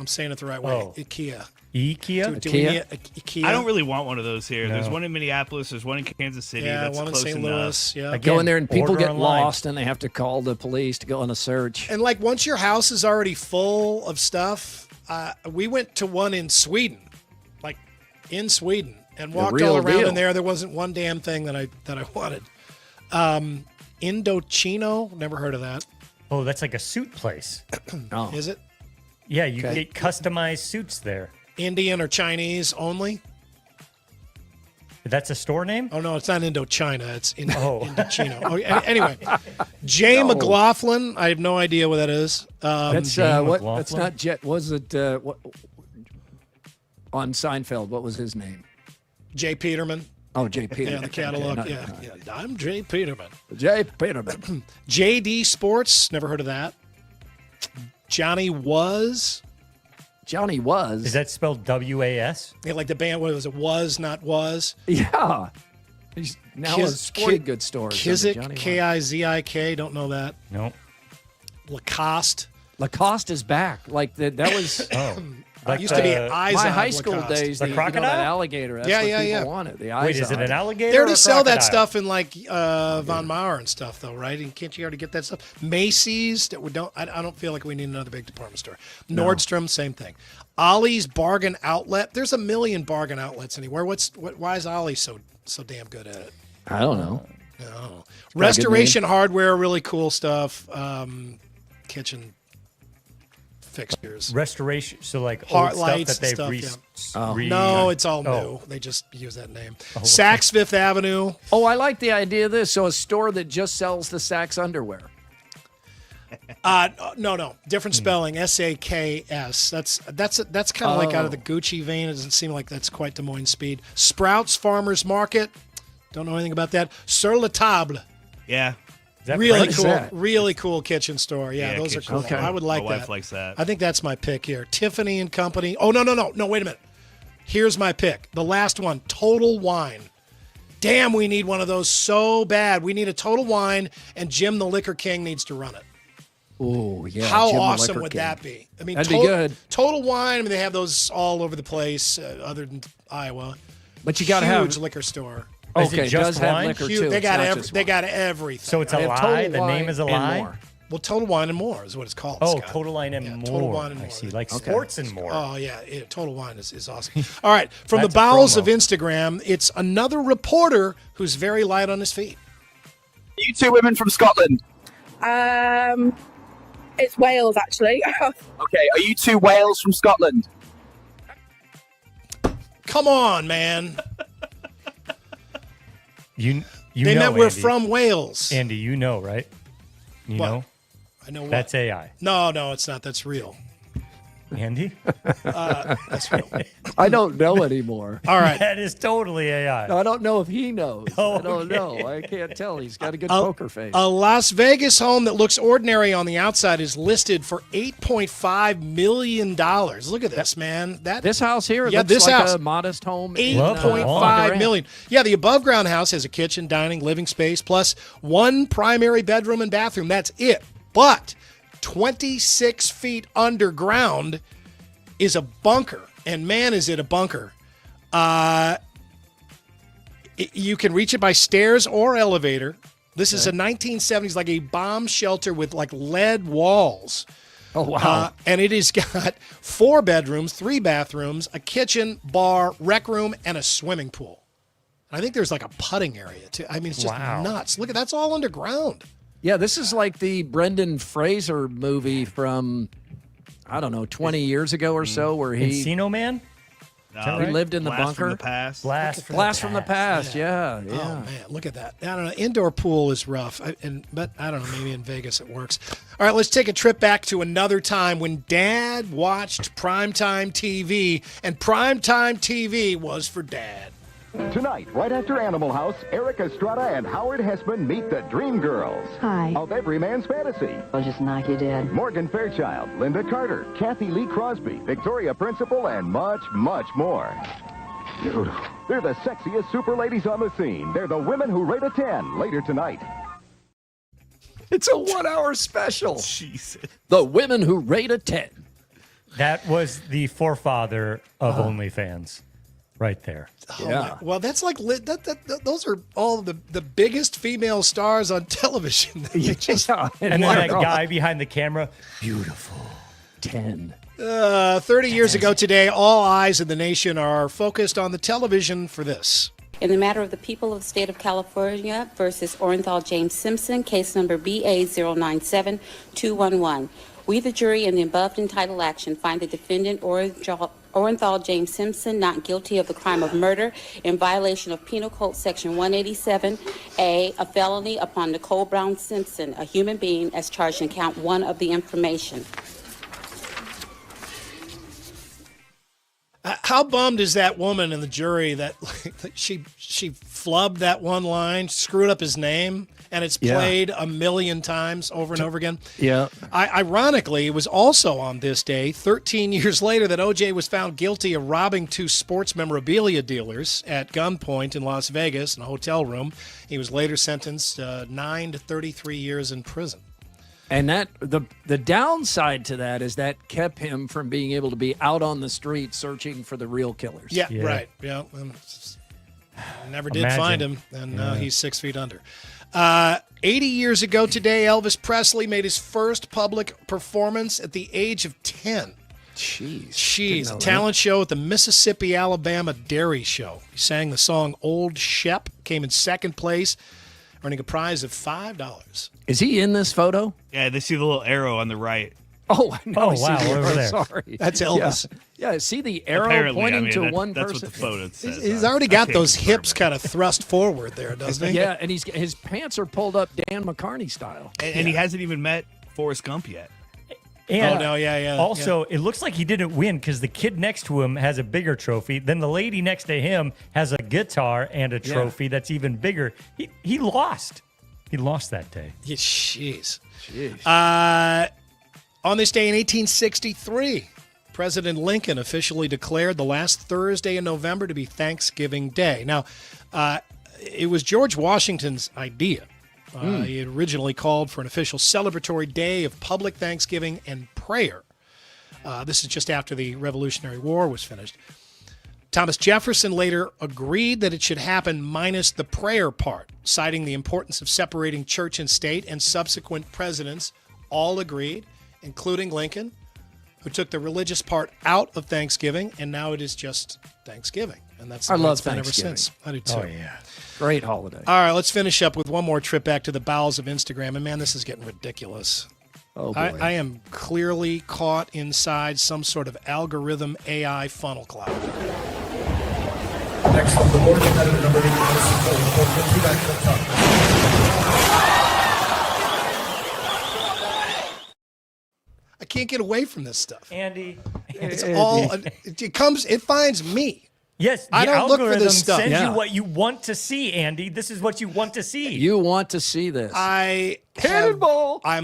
I'm saying it the right way. Oh. IKEA. IKEA? Do we need IKEA? I don't really want one of those here. No. There's one in Minneapolis. There's one in Kansas City. Yeah, That's one in close St. enough. Louis. Yeah. Again, Go in there and people order get online. lost and they have to call the police to go on a search. And like once your house is already full of stuff, we went to one in Sweden, and walked real all around deal. in there. There wasn't one damn thing that I wanted. Indochino, never heard of that. Oh, that's like a suit place. Oh. Is it Yeah, you Okay. get customized suits there. Indian or Chinese only? That's a store name? Oh no, it's not Indochina. It's Oh. Indochino. Oh, anyway, Jay McLaughlin. I have no idea what that is. That's Jane what? McLaughlin? That's not Jet. Was it what, on Seinfeld? What was his name? Jay Peterman. Oh, Jay Peterman. Yeah, the catalog. Okay, Yeah. I'm Jay Peterman. Jay Peterman. JD Sports. Never heard of that. Johnny Was. Johnny Was. Is that spelled W-A-S? Yeah, like the band. What was it? Was not was. Yeah. He's now a sporting goods store. Kizik. K-I-Z-I-K. Don't know that. No. Lacoste. Lacoste is back. Like that was. Oh. It used to be Izod my high school Lacoste. days. The that crocodile? alligator. That's Yeah, what yeah, people yeah. wanted. The Wait, is it Izod. an alligator? They or already a sell that crocodile? stuff in like Von Maur and stuff, though, right? And can't you already get that stuff? Macy's. That we don't. I don't feel like we need another big department store. Nordstrom, same thing. Ollie's Bargain Outlet. There's a million bargain outlets anywhere. Why is Ollie so damn good at it? I don't know. No. Restoration Hardware, really cool stuff. Kitchen fixtures. Restoration, so like Heart old stuff lights that they've and re- stuff, re- No, it's all new. Oh. They just use that name. okay. Saks Fifth Avenue. Oh, I like the idea of this. So a store that just sells the Saks underwear. No, different spelling. S-A-K-S. That's kind of like out of the Gucci vein. It doesn't seem like that's quite Des Moines speed. Sprouts Farmers Market. Don't know anything about that. Sur la Table. Yeah. Really cool, really cool kitchen store. Yeah, those are cool. Okay. I would like My that. wife likes that. I think that's my pick here. Tiffany and Company. Oh, no, wait a minute. Here's my pick. The last one, Total Wine. Damn, we need one of those so bad. We need a Total Wine, and Jim the Liquor King needs to run it. Oh, yeah. How Jim the awesome Liquor would King. that be? I mean, That'd be good. Total Wine, I mean, they have those all over the place, other than Iowa. But you got to have huge liquor store. Okay, Is it it does just have wine? liquor Huge, too. they It's got not just they wine. got everything. So it's a They have lie. Total The Wine name is a and lie. more. Well, Total Wine and More is what it's called. Oh, Scott. Total Wine and Yeah, more. Total Wine and I more. see, like Okay. sports and more. Oh, yeah. Total Wine is awesome. All right. From the That's a bowels of promo. Instagram, it's another reporter who's very light on his feet. You two women from Scotland. It's Wales, actually. Okay, are you two whales from Scotland? Come on, man. You They know, meant we're Andy. from Wales. Andy, you know, right? You What? know? I know what. That's AI. No, it's not. That's real. Andy? That's real. I don't know anymore. All right. That is totally AI. No, I don't know if he knows. I don't Okay. know. I can't tell. He's got a good poker face. A Las Vegas home that looks ordinary on the outside is listed for $8.5 million. Look at this, man. This house here Yeah, looks this like house. a modest home. in, $8.5 Durant. million. Yeah, the above ground house has a kitchen, dining, living space, plus one primary bedroom and bathroom. That's it. But 26 feet underground is a bunker. And man, is it a bunker. You can reach it by stairs or elevator. This is a 1970s, like a bomb shelter with like lead walls. Oh, wow. And it has got 4 bedrooms, 3 bathrooms, a kitchen, bar, rec room, and a swimming pool. I think there's like a putting area too. I mean, it's just nuts. Look at that's all underground. Yeah, this is like the Brendan Fraser movie from, I don't know, 20 years ago or so, where he Encino Man? he lived in the Blast bunker. From the past. Blast from the past. Yeah. Oh man, look at that. I don't know. Indoor pool is rough, but I don't know. Maybe in Vegas it works. All right, let's take a trip back to another time when Dad watched primetime TV, and primetime TV was for Dad. Tonight, right after Animal House, Eric Estrada and Howard Hessman meet the Dream Girls. Hi. Of Every Man's Fantasy. I'll just knock you dead. Morgan Fairchild, Linda Carter, Kathy Lee Crosby, Victoria Principal, and much, much more. Beautiful. They're the sexiest super ladies on the scene. They're the women who rate a 10 later tonight. It's a 1-hour special. Jesus. The women who rate a 10. That was the forefather of OnlyFans. Right there. Oh, yeah. Well, that's like those are all the biggest female stars on television. And then that guy behind the camera, beautiful. 10. 30 years ago today, all eyes in the nation are focused on the television for this. In the matter of the people of the state of California versus Orenthal James Simpson, case number BA097211. We, the jury, in the above entitled action, find the defendant Orenthal James Simpson not guilty of the crime of murder in violation of Penal Code Section 187A, a felony upon Nicole Brown Simpson, a human being, as charged in count 1 of the information. How bummed is that woman in the jury that she flubbed that one line, screwed up his name, and it's played a million times over and over again? Yeah. Ironically, it was also on this day, 13 years later, that O.J. was found guilty of robbing 2 sports memorabilia dealers at gunpoint in Las Vegas in a hotel room. He was later sentenced 9 to 33 years in prison. And that the downside to that is that kept him from being able to be out on the street searching for the real killers. Yeah. Right. Yeah. Never did find him, and now he's 6 feet under. 80 years ago today, Elvis Presley made his first public performance at the age of 10. Jeez. A talent show at the Mississippi, Alabama Dairy Show. He sang the song Old Shep, came in second place, earning a prize of $5. Is he in this photo? Yeah, they see the little arrow on the right. Oh, I know. Oh, wow, over there. Sorry. That's Elvis. Yeah, see the arrow Apparently, pointing to that's one that's person? what the photo says. He's already got those hips kind of thrust forward there, doesn't he? Yeah, and his pants are pulled up Dan McCartney style. And he hasn't even met Forrest Gump yet. And yeah. Also, it looks like he didn't win because the kid next to him has a bigger trophy. Then the lady next to him has a guitar and a trophy that's even bigger. He lost. He lost that day. Yeah, jeez. Jeez. On this day in 1863, President Lincoln officially declared the last Thursday in November to be Thanksgiving Day. Now, it was George Washington's idea. He had originally called for an official celebratory day of public thanksgiving and prayer. This is just after the Revolutionary War was finished. Thomas Jefferson later agreed that it should happen minus the prayer part, citing the importance of separating church and state, and subsequent presidents all agreed, including Lincoln, who took the religious part out of Thanksgiving, and now it is just Thanksgiving. And that's I the way love it's been ever Thanksgiving. since. I do too. Oh, yeah. Great holiday. All right, let's finish up with one more trip back to the bowels of Instagram. And man, this is getting ridiculous. Oh, boy. I am clearly caught inside some sort of algorithm AI funnel cloud. Next up, the board competitor number 8, back to the top. I can't get away from this stuff. Andy. It's all it finds me. Yes, I the don't look for algorithm this stuff. sends Yeah. you what you want to see, Andy. This is what you want to see. You want to see this. I'm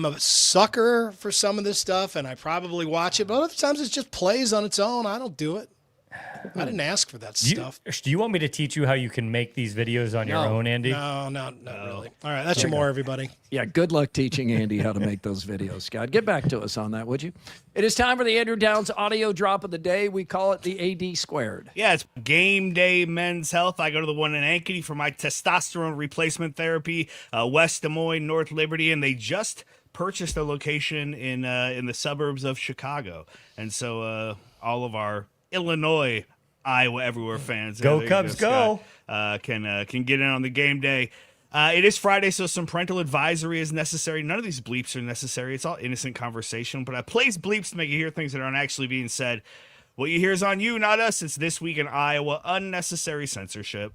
a sucker for some of this stuff, and I probably watch it, but other times it just plays on its own. I don't do it. I didn't ask for that stuff. Do you want me to teach you how you can make these videos on your own, Andy? No, not really. All right, that's your more, everybody. Yeah, good luck teaching Andy how to make those videos, Scott. Get back to us on that, would you? It is time for the Andrew Downs audio drop of the day. We call it the AD squared. Yeah, it's Game Day Men's Health. I go to the one in Ankeny for my testosterone replacement therapy, West Des Moines, North Liberty, and they just purchased a location in the suburbs of Chicago. And so all of our Illinois, Iowa, everywhere fans. Go there you Cubs, go. Scott, can get in on the game day. It is Friday, so some parental advisory is necessary. None of these bleeps are necessary. It's all innocent conversation, but I plays bleeps to make you hear things that aren't actually being said. What you hear is on you, not us. It's This Week in Iowa. Unnecessary censorship.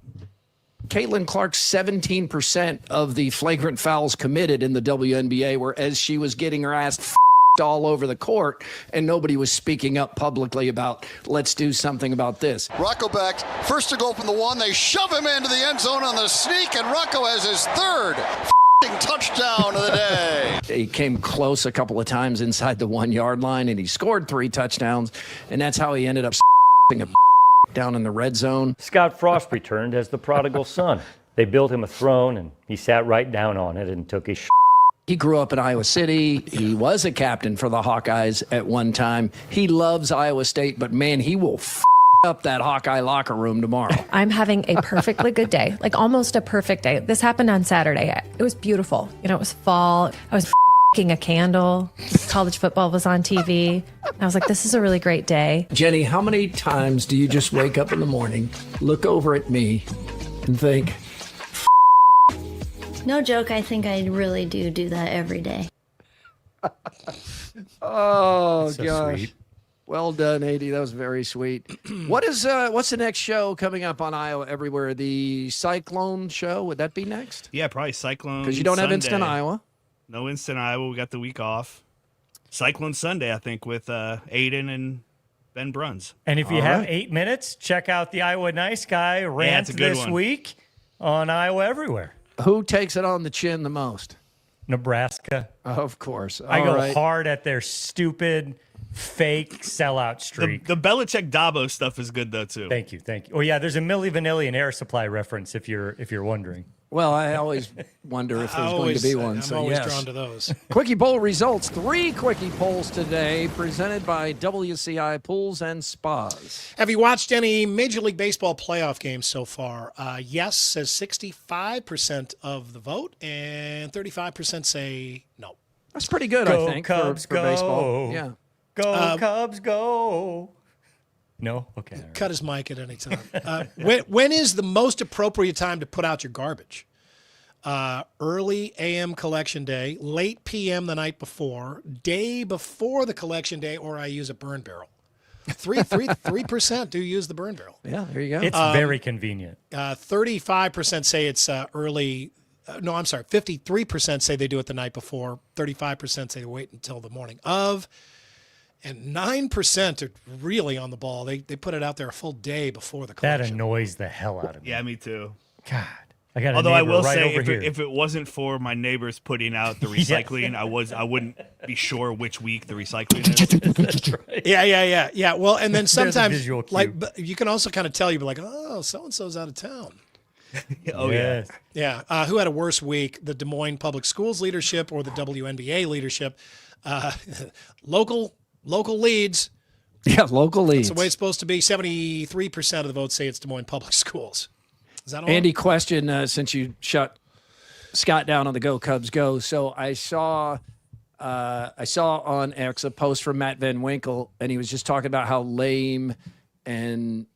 Caitlin Clark's 17% of the flagrant fouls committed in the WNBA were as she was getting her ass all over the court, and nobody was speaking up publicly about, let's do something about this. Rocco back, first to go from the one. They shove him into the end zone on the sneak, and Rocco has his third touchdown of the day. He came close a couple of times inside the 1 yard line, and he scored 3 touchdowns, and that's how he ended up a down in the red zone. Scott Frost returned as the prodigal son. They built him a throne, and he sat right down on it and took his He grew up in Iowa City. He was a captain for the Hawkeyes at one time. He loves Iowa State, but man, he will up that Hawkeye locker room tomorrow. I'm having a perfectly good day, like almost a perfect day. This happened on Saturday. It was beautiful. You know, it was fall. I was a candle. College football was on TV. I was like, this is a really great day. Jenny, how many times do you just wake up in the morning, look over at me, and think, No joke, I think I really do that every day. oh, So gosh. sweet. Well done, AD. That was very sweet. What's the next show coming up on Iowa Everywhere? The Cyclone show? Would that be next? Yeah, probably Cyclone. Because you don't have Instant Sunday. Iowa. No Instant Iowa. We got the week off. Cyclone Sunday, I think, with Aiden and Ben Bruns. And if you All have right. 8 minutes, check out the Iowa Nice Guy rant it's a good this one. week on Iowa Everywhere. Who takes it on the chin the most? Nebraska. Of course. I All go right. hard at their stupid, fake sellout streak. The Belichick Dabo stuff is good though too. Thank you. Oh yeah, there's a Milli Vanilli and Air Supply reference if you're wondering. Well, I always wonder if there's going to be one. I'm always drawn to those. Quickie Poll results. 3 Quickie Polls today presented by WCI Pools and Spas. Have you watched any Major League Baseball playoff games so far? Yes says 65% of the vote, and 35% say no. That's pretty good, Go I think, Cubs, for go. baseball. Yeah. Go Cubs, go. No? Okay. all right. Cut his mic at any time. When is the most appropriate time to put out your garbage? Early AM collection day, late PM the night before, day before the collection day, or I use a burn barrel. 3% do use the burn barrel. Yeah, there you go. It's very convenient. 35% say it's early. No, I'm sorry. 53% say they do it the night before. 35% say they wait until the morning of. And 9% are really on the ball. They put it out there a full day before the That collection. annoys the hell out of me. Yeah, me too. God. I got a Although I neighbor will right say, over here. if it wasn't for my neighbors putting out the recycling, I wouldn't be sure which week the recycling is. That's right. Yeah. Well, and then There's a sometimes, visual cue. like, but you can also kind of tell, you'd be like, oh, so-and-so's out of town. Oh, Yes. Yeah. Who had a worse week, the Des Moines Public Schools leadership or the WNBA leadership? Local leads. Yeah, local leads. That's the way it's supposed to be. 73% of the votes say it's Des Moines Public Schools. Is that all? Andy, question since you shut Scott down on the Go Cubs Go. So I saw on X a post from Matt Van Winkle, and he was just talking about how lame and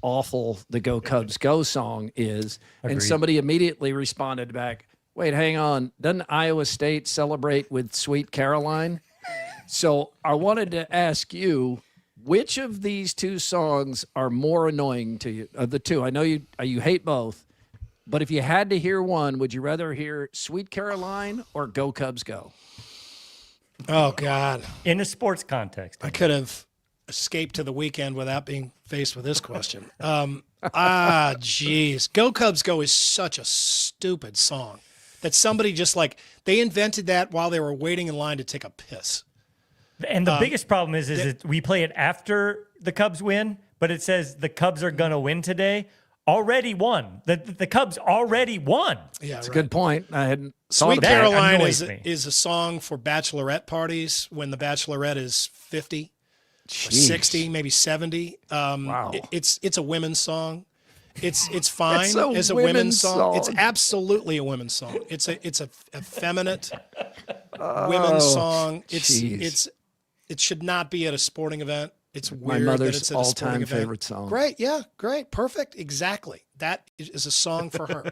awful the Go Cubs Go song is. And Agreed. somebody immediately responded back, wait, hang on. Doesn't Iowa State celebrate with Sweet Caroline? So I wanted to ask you, which of these two songs are more annoying to you? Of the two, I know you hate both, but if you had to hear one, would you rather hear Sweet Caroline or Go Cubs Go? Oh, God. In a sports context. I could have escaped to the weekend without being faced with this question. Jeez. Go Cubs Go is such a stupid song that somebody just they invented that while they were waiting in line to take a piss. And the biggest problem is that we play it after the Cubs win, but it says the Cubs are going to win today. Already won. The Cubs already won. Yeah, That's a good point. I hadn't thought Sweet of that. Caroline annoys me. is a song for bachelorette parties when the bachelorette is 50 or Jeez. 60, maybe 70. Wow. It's a women's song. It's fine It's a as a women's women's song. It's song. absolutely a women's song. It's a effeminate women's song. jeez. It should not be at a sporting event. It's My weird mother's that it's at a sporting all-time event. favorite song. Great, yeah, great, perfect, exactly. That is a song for her.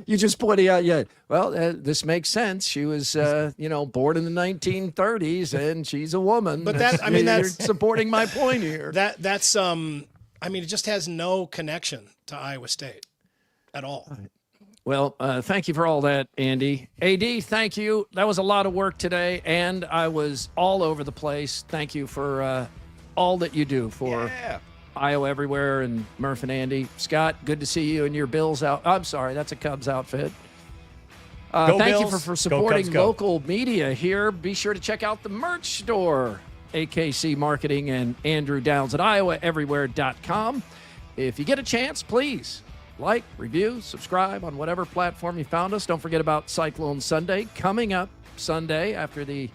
You just pointed out, yeah. Well, this makes sense. She was, born in the 1930s, and she's a woman. But you're that's supporting my point here. That's it just has no connection to Iowa State at all. Well, thank you for all that, Andy. AD, thank you. That was a lot of work today, and I was all over the place. Thank you for all that you do for Iowa Everywhere and Murph and Andy. Scott, good to see you in your Bills out. I'm sorry, that's a Cubs outfit. Go Thank you Bills. for Go supporting Cubs, go. local media here. Be sure to check out the merch store, AKC Marketing and Andrew Downs at iowaeverywhere.com. If you get a chance, please like, review, subscribe on whatever platform you found us. Don't forget about Cyclone Sunday coming up Sunday after the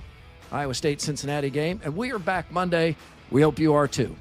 Iowa State-Cincinnati game. And we are back Monday. We hope you are too.